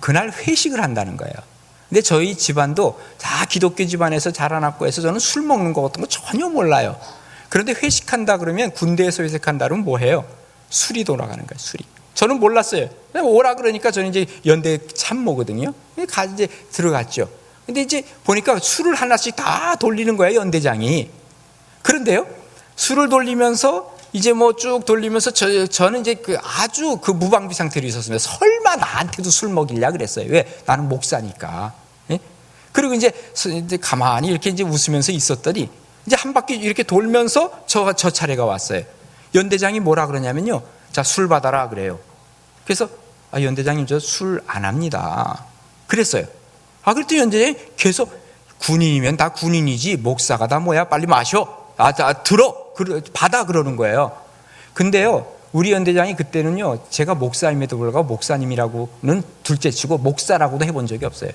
그날 회식을 한다는 거예요. 근데 저희 집안도 다 기독교 집안에서 자라났고 해서 저는 술 먹는 거 같은 거 전혀 몰라요. 그런데 회식한다 그러면, 군대에서 회식한다 그러면 뭐 해요? 술이 돌아가는 거예요, 술이. 저는 몰랐어요. 오라 그러니까 저는 이제 연대 참모거든요. 이제 들어갔죠. 근데 이제 보니까 술을 하나씩 다 돌리는 거예요, 연대장이. 그런데요, 술을 돌리면서 이제 뭐 쭉 돌리면서 저는 이제 아주 무방비 상태로 있었습니다. 설마 나한테도 술 먹이려 그랬어요. 왜? 나는 목사니까. 예? 그리고 이제 가만히 이렇게 이제 웃으면서 있었더니 이제 한 바퀴 이렇게 돌면서 저 차례가 왔어요. 연대장이 뭐라 그러냐면요. 자, 술 받아라 그래요. 그래서 연대장님 저 술 안 합니다. 그랬어요. 그랬더니 연대장이 계속 군인이면 다 군인이지 목사가 다 뭐야 빨리 마셔. 들어 받아 그러는 거예요. 근데요 우리 연대장이 그때는요 제가 목사임에도 불구하고 목사님이라고는 둘째치고 목사라고도 해본 적이 없어요.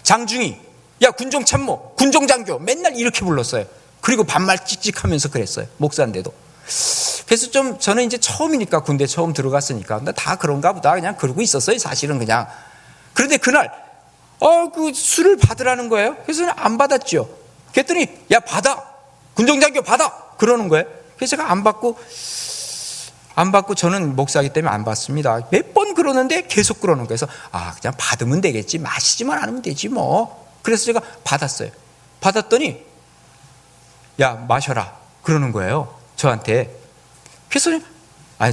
장중이, 야 군종참모, 군종장교 맨날 이렇게 불렀어요. 그리고 반말 찍찍하면서 그랬어요. 목사인데도. 그래서 좀 저는 이제 처음이니까 군대 처음 들어갔으니까 다 그런가 보다 그냥 그러고 있었어요. 사실은 그냥. 그런데 그날 그 술을 받으라는 거예요. 그래서 저는 안 받았죠. 그랬더니 야 받아, 군종장교 받아 그러는 거예요. 그래서 제가 안 받고 저는 목사이기 때문에 안 받습니다. 몇 번 그러는데 계속 그러는 거예요. 그래서 그냥 받으면 되겠지, 마시지만 않으면 되지 뭐. 그래서 제가 받았어요. 받았더니 야 마셔라 그러는 거예요 저한테. 그래서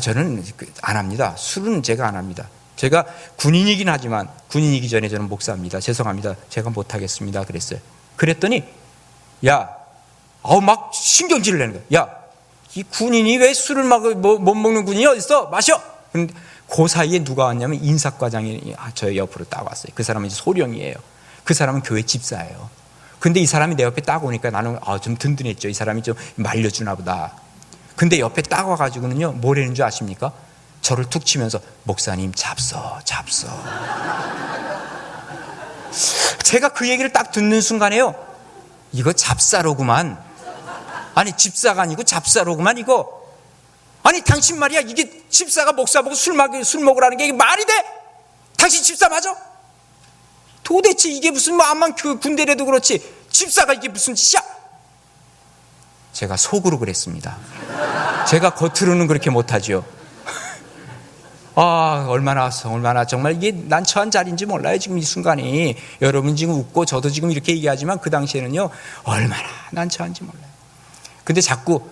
저는 안 합니다. 술은 제가 안 합니다. 제가 군인이긴 하지만 군인이기 전에 저는 목사입니다. 죄송합니다. 제가 못하겠습니다. 그랬어요. 그랬더니 막 신경질을 내는 거예요. 야, 이 군인이 왜 술을 못 먹는 군인이 어딨어? 마셔! 그런데 그 사이에 누가 왔냐면 인사과장이 저 옆으로 딱 왔어요. 그 사람은 이제 소령이에요. 그 사람은 교회 집사예요. 근데 이 사람이 내 옆에 딱 오니까 나는 좀 든든했죠. 이 사람이 좀 말려주나 보다. 근데 옆에 딱 와가지고는요, 뭐라는 줄 아십니까? 저를 툭 치면서 목사님 잡서. 제가 그 얘기를 딱 듣는 순간에요, 이거 잡사로구만. 아니 집사가 아니고 잡사로구만 이거. 아니 당신 말이야 이게 집사가 목사 보고 술 먹으라는 게 이게 말이 돼? 당신 집사 맞아? 도대체 이게 무슨 암만 군대라도 그렇지 집사가 이게 무슨 짓이야? 제가 속으로 그랬습니다. 제가 겉으로는 그렇게 못하죠. 얼마나 정말 이게 난 처한 자리인지 몰라요. 지금 이 순간이. 여러분 지금 웃고 저도 지금 이렇게 얘기하지만 그 당시에는요 얼마나 난 처한지 몰라요. 근데 자꾸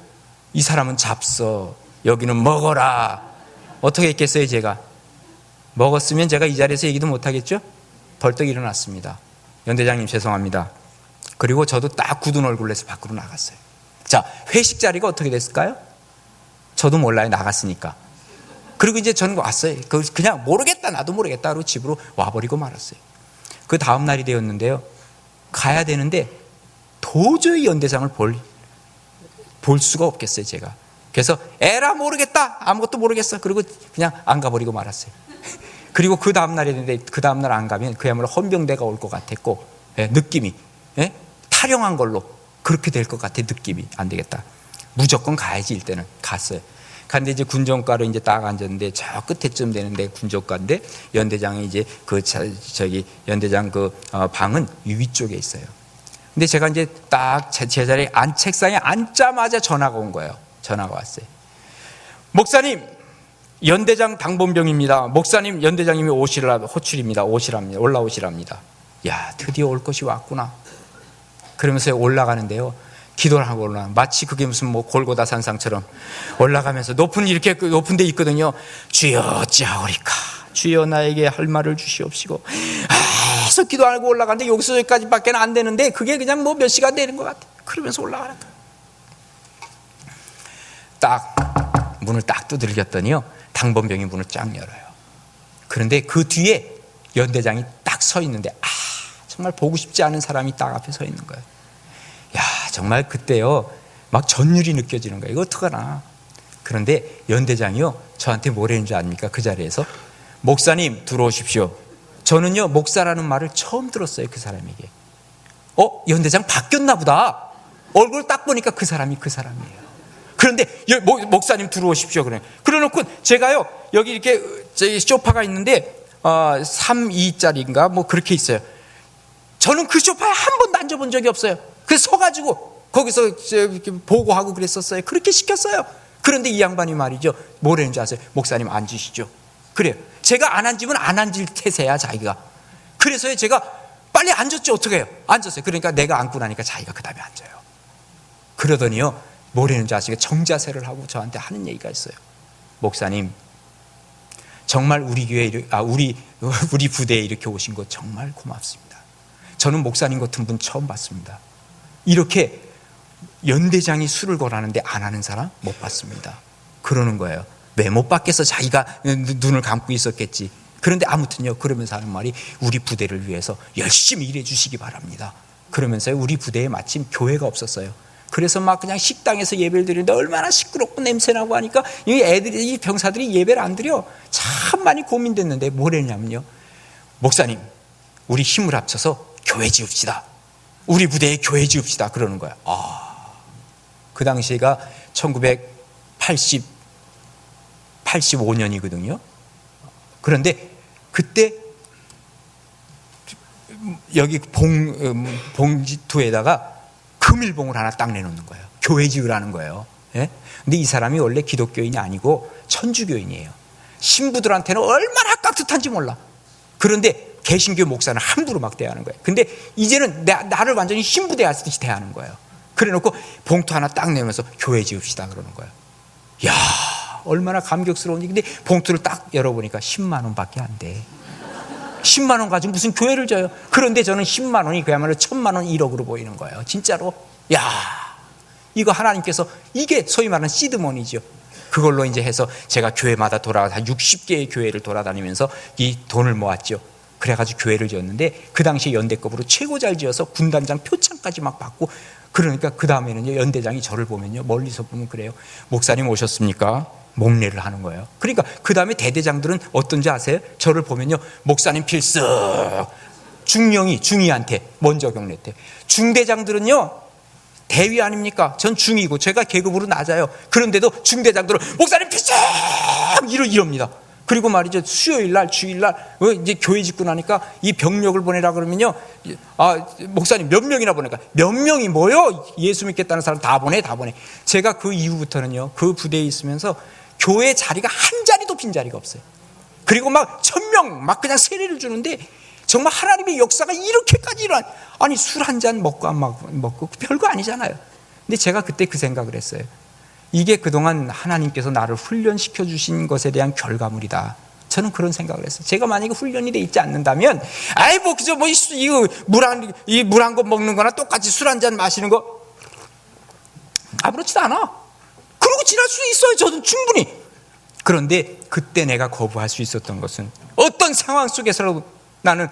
이 사람은 잡서, 여기는 먹어라. 어떻게 했겠어요? 제가 먹었으면 제가 이 자리에서 얘기도 못하겠죠? 벌떡 일어났습니다. 연대장님 죄송합니다. 그리고 저도 딱 굳은 얼굴로 해서 밖으로 나갔어요. 자, 회식 자리가 어떻게 됐을까요? 저도 몰라요. 나갔으니까. 그리고 이제 저는 왔어요. 그냥 모르겠다, 나도 모르겠다 하고 집으로 와버리고 말았어요. 그 다음 날이 되었는데요, 가야 되는데 도저히 연대장을 볼 수가 없겠어요. 제가. 그래서 에라 모르겠다, 아무것도 모르겠어. 그리고 그냥 안 가버리고 말았어요. 그리고 그 다음 날이 됐는데 그 다음 날 안 가면 그야말로 헌병대가 올 것 같았고, 느낌이 타령한 걸로 그렇게 될 것 같아. 느낌이 안 되겠다, 무조건 가야지. 일때는 갔어요. 근데 이제 군정과로 이제 딱 앉았는데 저 끝에쯤 되는데 군정과인데 연대장이 이제 연대장 방은 위쪽에 있어요. 근데 제가 이제 딱 제 자리에 책상에 앉자마자 전화가 온 거예요. 전화가 왔어요. 목사님, 연대장 당본병입니다. 목사님, 연대장님이 호출입니다. 올라오시랍니다. 야, 드디어 올 것이 왔구나. 그러면서 올라가는데요, 기도를 하고 마치 그게 무슨 골고다 산상처럼 올라가면서 높은 데 있거든요. 주여 짜오리까, 주여 나에게 할 말을 주시옵시고, 계속 기도하고 올라가는데 여기서 여기까지밖에 안 되는데 그게 그냥 몇 시간 되는 것 같아. 그러면서 올라가는 거야. 딱 문을 딱 두들겼더니요, 당번병이 문을 쫙 열어요. 그런데 그 뒤에 연대장이 딱 서 있는데 정말 보고 싶지 않은 사람이 딱 앞에 서 있는 거예요. 야, 정말 그때요 막 전율이 느껴지는 거예요. 이거 어떡하나. 그런데 연대장이요 저한테 뭐라는 줄 아닙니까? 그 자리에서 목사님 들어오십시오. 저는요 목사라는 말을 처음 들었어요. 그 사람에게. 연대장 바뀌었나 보다. 얼굴 딱 보니까 그 사람이에요. 그런데 목사님 들어오십시오. 그래놓고 제가요 여기 이렇게 소파가 있는데 3,2짜리인가 뭐 그렇게 있어요. 저는 그 소파에 한 번도 앉아본 적이 없어요. 그래서 서가지고 거기서 이렇게 보고하고 그랬었어요. 그렇게 시켰어요. 그런데 이 양반이 말이죠 뭐라는 줄 아세요? 목사님 앉으시죠. 그래요. 제가 안 앉으면 안 앉을 태세야 자기가. 그래서 제가 빨리 앉았죠. 어떻게 해요? 앉았어요. 그러니까 내가 앉고 나니까 자기가 그 다음에 앉아요. 그러더니요 뭐라는 줄 아시겠어요? 정자세를 하고 저한테 하는 얘기가 있어요. 목사님 정말 우리 교회 우리 부대에 이렇게 오신 거 정말 고맙습니다. 저는 목사님 같은 분 처음 봤습니다. 이렇게 연대장이 술을 권하는데 안 하는 사람 못 봤습니다. 그러는 거예요. 왜 못 봤겠어? 자기가 눈을 감고 있었겠지. 그런데 아무튼요 그러면서 하는 말이 우리 부대를 위해서 열심히 일해 주시기 바랍니다. 그러면서 우리 부대에 마침 교회가 없었어요. 그래서 막 그냥 식당에서 예배를 드리는데 얼마나 시끄럽고 냄새나고 하니까 이 병사들이 예배를 안 드려. 참 많이 고민됐는데 뭐랬냐면요 목사님 우리 힘을 합쳐서 교회 지읍시다. 우리 부대에 교회 지읍시다. 그러는 거야. 그 당시가 1985년이거든요. 그런데 그때 여기 봉지투에다가 금일봉을 하나 딱 내놓는 거예요. 교회 지으라는 거예요. 예? 근데 이 사람이 원래 기독교인이 아니고 천주교인이에요. 신부들한테는 얼마나 깍듯한지 몰라. 그런데 개신교 목사는 함부로 막 대하는 거예요. 근데 이제는 나를 완전히 신부 대하듯이 대하는 거예요. 그래 놓고 봉투 하나 딱 내면서 교회 지읍시다 그러는 거예요. 야, 얼마나 감격스러운지. 근데 봉투를 딱 열어보니까 10만 원밖에 안 돼. 10만 원 가지고 무슨 교회를 져요. 그런데 저는 10만 원이 그야말로 1,000만 원 1억으로 보이는 거예요. 진짜로. 야, 이거 하나님께서 이게 소위 말하는 시드머니죠. 그걸로 이제 해서 제가 교회마다 돌아가서 60개의 교회를 돌아다니면서 이 돈을 모았죠. 그래가지고 교회를 지었는데 그 당시 연대급으로 최고 잘 지어서 군단장 표창까지 막 받고. 그러니까 그 다음에는요 연대장이 저를 보면요 멀리서 보면 그래요. 목사님 오셨습니까? 목례를 하는 거예요. 그러니까 그 다음에 대대장들은 어떤지 아세요? 저를 보면요 목사님 필수. 중위한테 먼저 경례태. 중대장들은요 대위 아닙니까? 전 중이고 제가 계급으로 낮아요. 그런데도 중대장들은 목사님 필수 이럽니다. 그리고 말이죠 수요일날 주일날 이제 교회 짓고 나니까 이 병력을 보내라 그러면요 목사님 몇 명이나 보낼까? 몇 명이 뭐요? 예수 믿겠다는 사람 다 보내. 제가 그 이후부터는요 그 부대에 있으면서 교회 자리가 한 자리도 빈 자리가 없어요. 그리고 막 1,000명 막 그냥 세례를 주는데 정말 하나님의 역사가 이렇게까지 일어나. 아니 술 한 잔 먹고 안 먹고 별거 아니잖아요. 근데 제가 그때 그 생각을 했어요. 이게 그동안 하나님께서 나를 훈련시켜 주신 것에 대한 결과물이다. 저는 그런 생각을 했어요. 제가 만약에 훈련이 돼 있지 않는다면 그저 물 한 컵 먹는 거나 똑같이 술 한 잔 마시는 거 아무렇지도 않아. 그러고 지날 수 있어요. 저도 충분히. 그런데 그때 내가 거부할 수 있었던 것은 어떤 상황 속에서라도 나는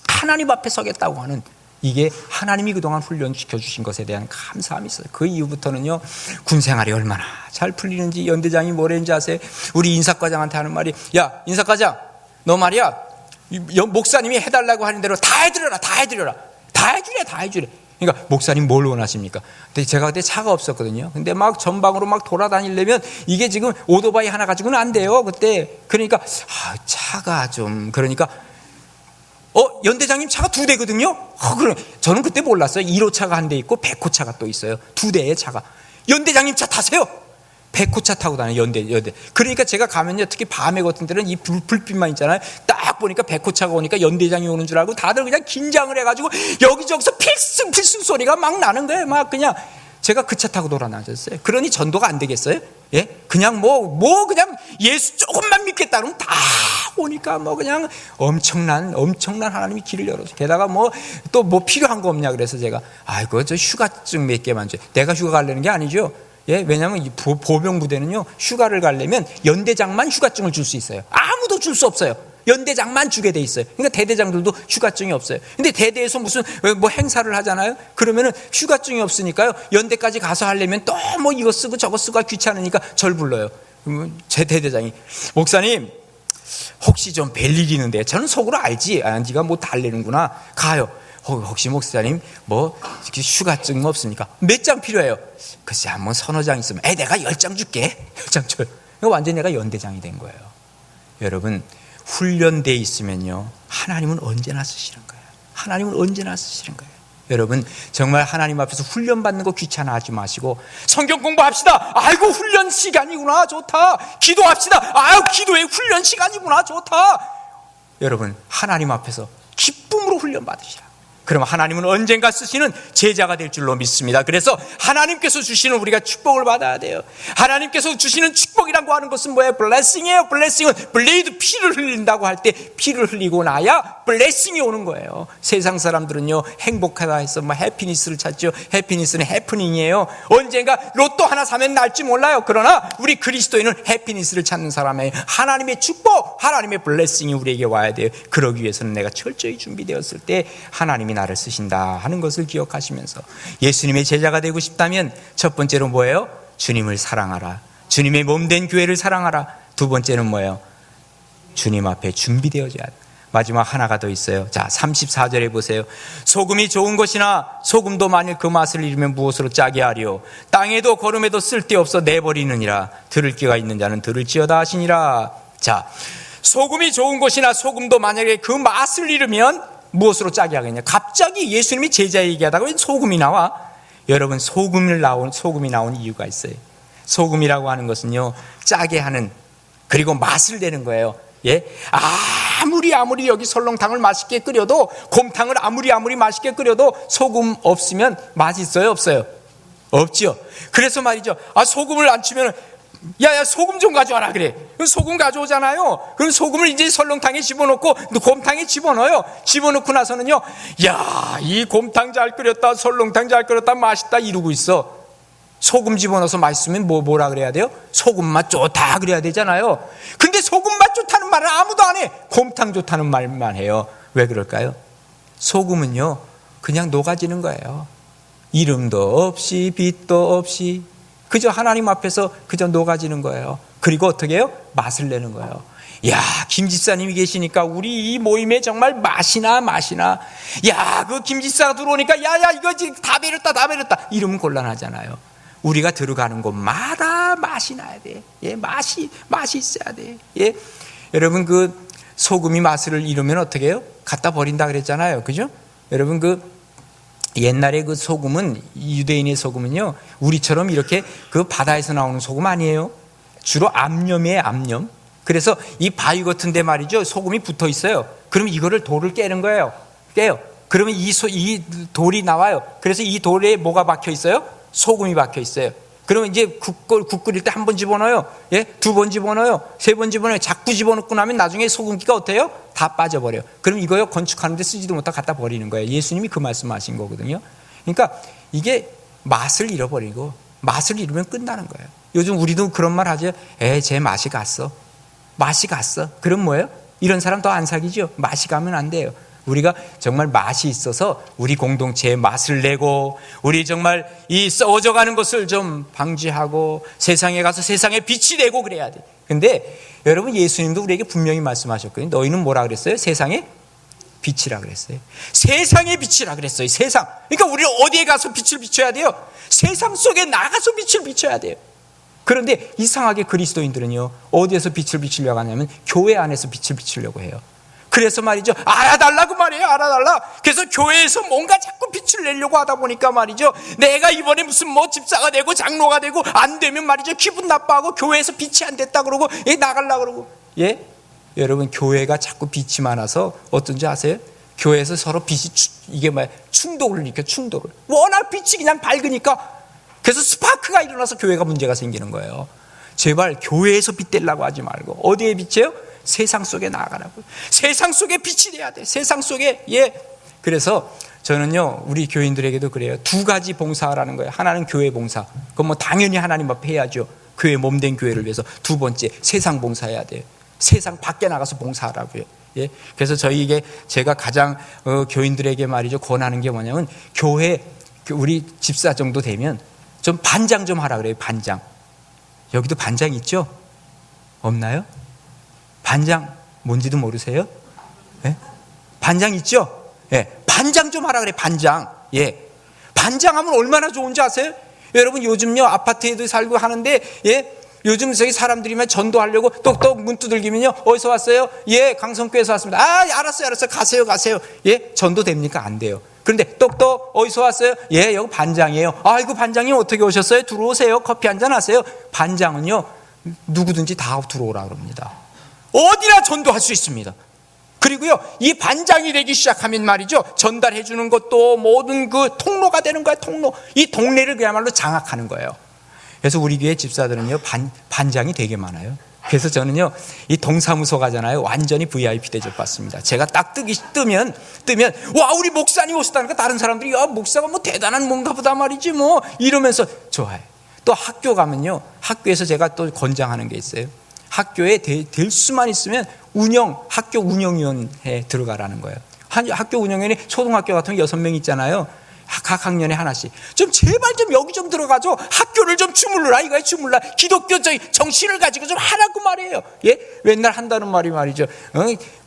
하나님 앞에 서겠다고 하는 이게 하나님이 그동안 훈련시켜 주신 것에 대한 감사함이 있어요. 그 이후부터는요 군생활이 얼마나 잘 풀리는지 연대장이 뭐랬는지 아세요? 우리 인사과장한테 하는 말이 야 인사과장 너 말이야 목사님이 해달라고 하는 대로 다 해주래. 그러니까 목사님 뭘 원하십니까? 근데 제가 그때 차가 없었거든요. 근데 막 전방으로 막 돌아다니려면 이게 지금 오토바이 하나 가지고는 안 돼요 그때. 그러니까 차가 좀 그러니까 연대장님 차가 2대거든요. 그럼 저는 그때 몰랐어요. 1호차가 한 대 있고 100호차가 또 있어요. 2대의 차가. 연대장님 차 타세요. 100호차 타고 다녀요. 연대. 그러니까 제가 가면요 특히 밤에 같은 때는 이 불빛만 있잖아요. 딱 보니까 100호차가 오니까 연대장이 오는 줄 알고 다들 그냥 긴장을 해가지고 여기저기서 필승 소리가 막 나는 거예요. 막 그냥 제가 그 차 타고 돌아다녔어요. 그러니 전도가 안 되겠어요? 예? 그냥 그냥 예수 조금만 믿겠다 그러면 다 오니까 그냥 엄청난 하나님이 길을 열어줘. 게다가 또 필요한 거 없냐 그래서 제가 저 휴가증 몇 개만 줘. 내가 휴가 가려는 게 아니죠. 예? 왜냐하면 이 보병부대는요 휴가를 가려면 연대장만 휴가증을 줄 수 있어요. 아무도 줄 수 없어요. 연대장만 주게 돼 있어요. 그러니까 대대장들도 휴가증이 없어요. 근데 대대에서 무슨 뭐 행사를 하잖아요. 그러면은 휴가증이 없으니까요. 연대까지 가서 하려면 또 뭐 이거 쓰고 저거 쓰고 귀찮으니까 절 불러요. 제 대대장이 목사님 혹시 좀 뵐 일 있는데, 저는 속으로 알지, 네가 뭐 달래는구나. 가요. 혹시 목사님 뭐 휴가증 없습니까? 몇 장 필요해요? 글쎄 한번 서너 장 있으면 내가 10장 줄게. 10장 줘요. 완전히 내가 연대장이 된 거예요. 여러분, 훈련되어 있으면요, 하나님은 언제나 쓰시는 거예요. 하나님은 언제나 쓰시는 거예요. 여러분, 정말 하나님 앞에서 훈련받는 거 귀찮아하지 마시고 성경 공부합시다. 아이고 훈련 시간이구나, 좋다. 기도합시다. 아유 기도의 훈련 시간이구나, 좋다. 여러분, 하나님 앞에서 기쁨으로 훈련받으시라. 그럼 하나님은 언젠가 쓰시는 제자가 될 줄로 믿습니다. 그래서 하나님께서 주시는 우리가 축복을 받아야 돼요. 하나님께서 주시는 축복이라고 하는 것은 뭐예요? 블레싱이에요. 블레싱은 블레이드 피를 흘린다고 할 때 피를 흘리고 나야 블레싱이 오는 거예요. 세상 사람들은요, 행복하다 해서 뭐 해피니스를 찾죠. 해피니스는 해프닝이에요. 언젠가 로또 하나 사면 날지 몰라요. 그러나 우리 그리스도인은 해피니스를 찾는 사람이에요. 하나님의 축복, 하나님의 블레싱이 우리에게 와야 돼요. 그러기 위해서는 내가 철저히 준비되었을 때 하나님이 나를 쓰신다 하는 것을 기억하시면서 예수님의 제자가 되고 싶다면 첫 번째로 뭐예요? 주님을 사랑하라. 주님의 몸된 교회를 사랑하라. 두 번째는 뭐예요? 주님 앞에 준비되어져야 돼. 마지막 하나가 더 있어요. 자, 34절에 보세요. 소금이 좋은 것이나 소금도 만일 그 맛을 잃으면 무엇으로 짜게 하리요? 땅에도 거름에도 쓸데없어 내버리느니라. 들을 귀가 있는 자는 들을지어다 하시니라. 자, 소금이 좋은 것이나 소금도 만약에 그 맛을 잃으면 무엇으로 짜게 하겠냐? 갑자기 예수님이 제자 얘기하다가 왜 소금이 나와? 여러분, 소금이 나온 이유가 있어요. 소금이라고 하는 것은요, 짜게 하는, 그리고 맛을 내는 거예요. 예? 아무리 여기 설렁탕을 맛있게 끓여도, 곰탕을 아무리 맛있게 끓여도 소금 없으면 맛이 있어요, 없어요? 없지요. 그래서 말이죠. 소금을 안 치면 야 소금 좀 가져와라 그래. 소금 가져오잖아요. 그럼 소금을 이제 설렁탕에 집어넣고 곰탕에 집어넣어요. 집어넣고 나서는요, 야, 이 곰탕 잘 끓였다, 설렁탕 잘 끓였다, 맛있다 이러고 있어. 소금 집어넣어서 맛있으면 뭐라 그래야 돼요? 소금 맛 좋다 그래야 되잖아요. 근데 소금 맛 좋다는 말은 아무도 안 해. 곰탕 좋다는 말만 해요. 왜 그럴까요? 소금은요, 그냥 녹아지는 거예요. 이름도 없이 빛도 없이 그저 하나님 앞에서 그저 녹아지는 거예요. 그리고 어떻게 해요? 맛을 내는 거예요. 야, 김 집사님이 계시니까 우리 이 모임에 정말 맛이나. 야, 그 김 집사가 들어오니까 야 이거 다 베렸다 이러면 곤란하잖아요. 우리가 들어가는 곳마다 맛이 나야 돼. 예, 맛이 있어야 돼. 예, 여러분, 그 소금이 맛을 잃으면 어떻게 해요? 갖다 버린다 그랬잖아요. 그죠? 여러분, 옛날에 그 소금은, 유대인의 소금은요, 우리처럼 이렇게 그 바다에서 나오는 소금 아니에요. 주로 암염이에요, 암염. 그래서 이 바위 같은 데 말이죠, 소금이 붙어 있어요. 그러면 이거를 돌을 깨는 거예요. 깨요. 그러면 이 돌이 나와요. 그래서 이 돌에 뭐가 박혀 있어요? 소금이 박혀 있어요. 그러면 이제 국 끓일 때 한 번 집어넣어요. 예? 두 번 집어넣어요. 세 번 집어넣어요. 자꾸 집어넣고 나면 나중에 소금기가 어때요? 다 빠져버려요. 그럼 이거요, 건축하는데 쓰지도 못하고 갖다 버리는 거예요. 예수님이 그 말씀하신 거거든요. 그러니까 이게 맛을 잃어버리고, 맛을 잃으면 끝나는 거예요. 요즘 우리도 그런 말 하죠. 제 맛이 갔어. 그럼 뭐예요? 이런 사람 더 안 사귀죠. 맛이 가면 안 돼요. 우리가 정말 맛이 있어서 우리 공동체에 맛을 내고, 우리 정말 이 썩어져가는 것을 좀 방지하고 세상에 가서 세상에 빛이 되고 그래야 돼. 근데 여러분, 예수님도 우리에게 분명히 말씀하셨거든요. 너희는 뭐라 그랬어요? 세상의 빛이라 그랬어요. 세상의 빛이라 그랬어요. 세상. 그러니까 우리는 어디에 가서 빛을 비춰야 돼요? 세상 속에 나가서 빛을 비춰야 돼요. 그런데 이상하게 그리스도인들은요, 어디에서 빛을 비추려고 하냐면 교회 안에서 빛을 비추려고 해요. 그래서 말이죠, 알아달라고 말이에요. 알아달라. 그래서 교회에서 뭔가 자꾸 빛을 내려고 하다 보니까 말이죠, 내가 이번에 무슨 집사가 되고 장로가 되고 안 되면 말이죠, 기분 나빠하고 교회에서 빛이 안 됐다 그러고 나가려고 그러고. 예? 여러분, 교회가 자꾸 빛이 많아서 어떤지 아세요? 교회에서 서로 빛이 충돌을 일으켜. 충돌을. 워낙 빛이 그냥 밝으니까. 그래서 스파크가 일어나서 교회가 문제가 생기는 거예요. 제발 교회에서 빛 내려고 하지 말고 어디에 빛이에요? 세상 속에 나가라고. 세상 속에 빛이 돼야 돼. 세상 속에. 예. 그래서 저는요, 우리 교인들에게도 그래요. 두 가지 봉사하라는 거예요. 하나는 교회 봉사. 그건 당연히 하나님 앞에 해야죠. 교회 몸된 교회를 위해서. 두 번째, 세상 봉사해야 돼요. 세상 밖에 나가서 봉사하라고요. 예? 그래서 제가 가장 교인들에게 말이죠 권하는 게 뭐냐면, 교회 우리 집사 정도 되면 좀 반장 좀 하라 그래요. 반장. 여기도 반장 있죠? 없나요? 반장 뭔지도 모르세요? 예? 반장 있죠? 예. 반장 좀 하라 그래. 반장. 예. 반장하면 얼마나 좋은지 아세요? 여러분 요즘요 아파트에도 살고 하는데, 예, 요즘 저기 사람들이면 전도하려고 똑똑 문 두들기면요, 어디서 왔어요? 예, 강성교에서 왔습니다. 아, 알았어요. 가세요. 예, 전도 됩니까? 안 돼요. 그런데 똑똑 어디서 왔어요? 예, 여기 반장이에요. 아이고, 반장님 어떻게 오셨어요? 들어오세요. 커피 한잔 하세요. 반장은요 누구든지 다 들어오라 그럽니다. 어디나 전도할 수 있습니다. 그리고요, 이 반장이 되기 시작하면 말이죠, 전달해 주는 것도 모든 그 통로가 되는 거야. 통로. 이 동네를 그야말로 장악하는 거예요. 그래서 우리 교회 집사들은요 반장이 되게 많아요. 그래서 저는요 이 동사무소 가잖아요, 완전히 VIP 대접받습니다. 제가 딱 뜨면 와, 우리 목사님 오셨다니까 다른 사람들이 야, 목사가 뭐 대단한 뭔가 보다 말이지 뭐 이러면서 좋아해. 또 학교 가면요, 학교에서 제가 또 권장하는 게 있어요. 학교에 될 수만 있으면 학교 운영위원회에 들어가라는 거예요. 학교 운영위원회, 초등학교 같은 거 6명 있잖아요. 각 학년에 하나씩. 좀 제발 좀 여기 좀 들어가죠. 학교를 좀 주물러라 이거야. 주물러. 기독교적 정신을 가지고 좀 하라고 말이에요. 예? 맨날 한다는 말이 말이죠.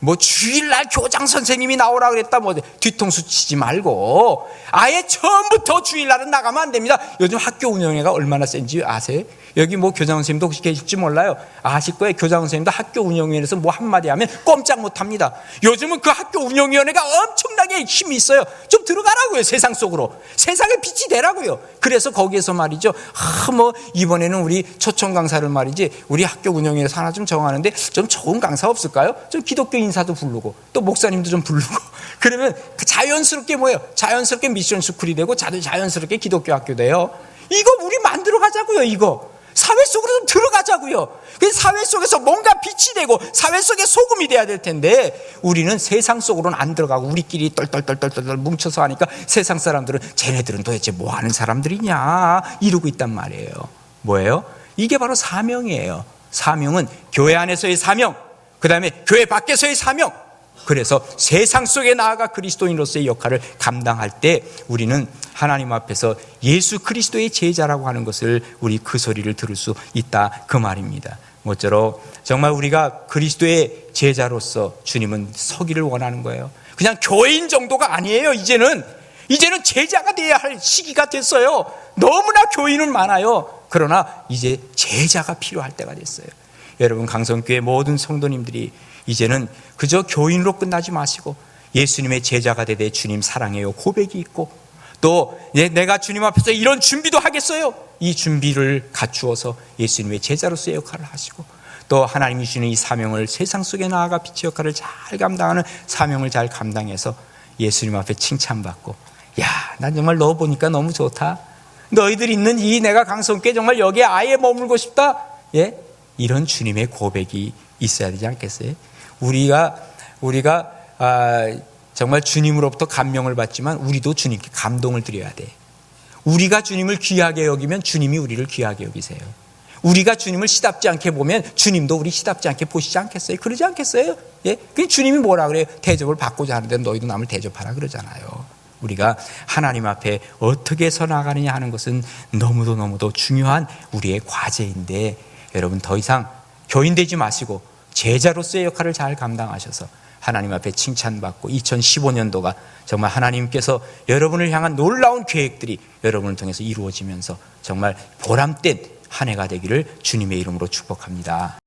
뭐 주일날 교장 선생님이 나오라 그랬다 뭐 뒤통수 치지 말고 아예 처음부터 주일날은 나가면 안 됩니다. 요즘 학교 운영회가 얼마나 센지 아세요? 여기 뭐 교장 선생님도 혹시 계실지 몰라요. 아실 거예요. 교장 선생님도 학교 운영위원회에서 뭐 한마디 하면 꼼짝 못합니다. 요즘은 그 학교 운영위원회가 엄청나게 힘이 있어요. 좀 들어가라고요. 세상 속으로. 세상에 빛이 되라고요. 그래서 거기에서 말이죠, 뭐 이번에는 우리 초청 강사를 말이지 우리 학교 운영위원회에서 하나 좀 정하는데 좀 좋은 강사 없을까요? 좀 기독교 인사도 부르고 또 목사님도 좀 부르고 그러면 자연스럽게 뭐예요? 자연스럽게 미션 스쿨이 되고 자연스럽게 기독교 학교 돼요. 이거 우리 만들어 가자고요. 이거 사회 속으로 좀 들어가자고요. 사회 속에서 뭔가 빛이 되고 사회 속에 소금이 돼야 될 텐데 우리는 세상 속으로는 안 들어가고 우리끼리 똘똘똘똘 뭉쳐서 하니까 세상 사람들은 쟤네들은 도대체 뭐 하는 사람들이냐 이러고 있단 말이에요. 뭐예요? 이게 바로 사명이에요. 사명은 교회 안에서의 사명, 그 다음에 교회 밖에서의 사명. 그래서 세상 속에 나아가 그리스도인으로서의 역할을 감당할 때 우리는 하나님 앞에서 예수 그리스도의 제자라고 하는 것을 우리 그 소리를 들을 수 있다 그 말입니다. 모쪼록 정말 우리가 그리스도의 제자로서 주님은 서기를 원하는 거예요. 그냥 교인 정도가 아니에요. 이제는 제자가 돼야 할 시기가 됐어요. 너무나 교인은 많아요. 그러나 이제 제자가 필요할 때가 됐어요. 여러분, 강성교회 모든 성도님들이 이제는 그저 교인으로 끝나지 마시고 예수님의 제자가 되되 주님 사랑해요 고백이 있고 또 내가 주님 앞에서 이런 준비도 하겠어요. 이 준비를 갖추어서 예수님의 제자로서의 역할을 하시고 또 하나님이 주시는 이 사명을 세상 속에 나아가 빛의 역할을 잘 감당하는 사명을 잘 감당해서 예수님 앞에 칭찬받고, 야, 난 정말 너 보니까 너무 좋다. 너희들 있는 이 내가 강성교회 정말 여기에 아예 머물고 싶다. 예? 이런 주님의 고백이 있어야 되지 않겠어요? 우리가 정말 주님으로부터 감명을 받지만 우리도 주님께 감동을 드려야 돼. 우리가 주님을 귀하게 여기면 주님이 우리를 귀하게 여기세요. 우리가 주님을 시답지 않게 보면 주님도 우리 시답지 않게 보시지 않겠어요? 그러지 않겠어요? 예? 그 주님이 뭐라 그래요? 대접을 받고자 하는데 너희도 남을 대접하라 그러잖아요. 우리가 하나님 앞에 어떻게 서 나가느냐 하는 것은 너무도 중요한 우리의 과제인데, 여러분 더 이상 교인 되지 마시고 제자로서의 역할을 잘 감당하셔서 하나님 앞에 칭찬받고 2015년도가 정말 하나님께서 여러분을 향한 놀라운 계획들이 여러분을 통해서 이루어지면서 정말 보람된 한 해가 되기를 주님의 이름으로 축복합니다.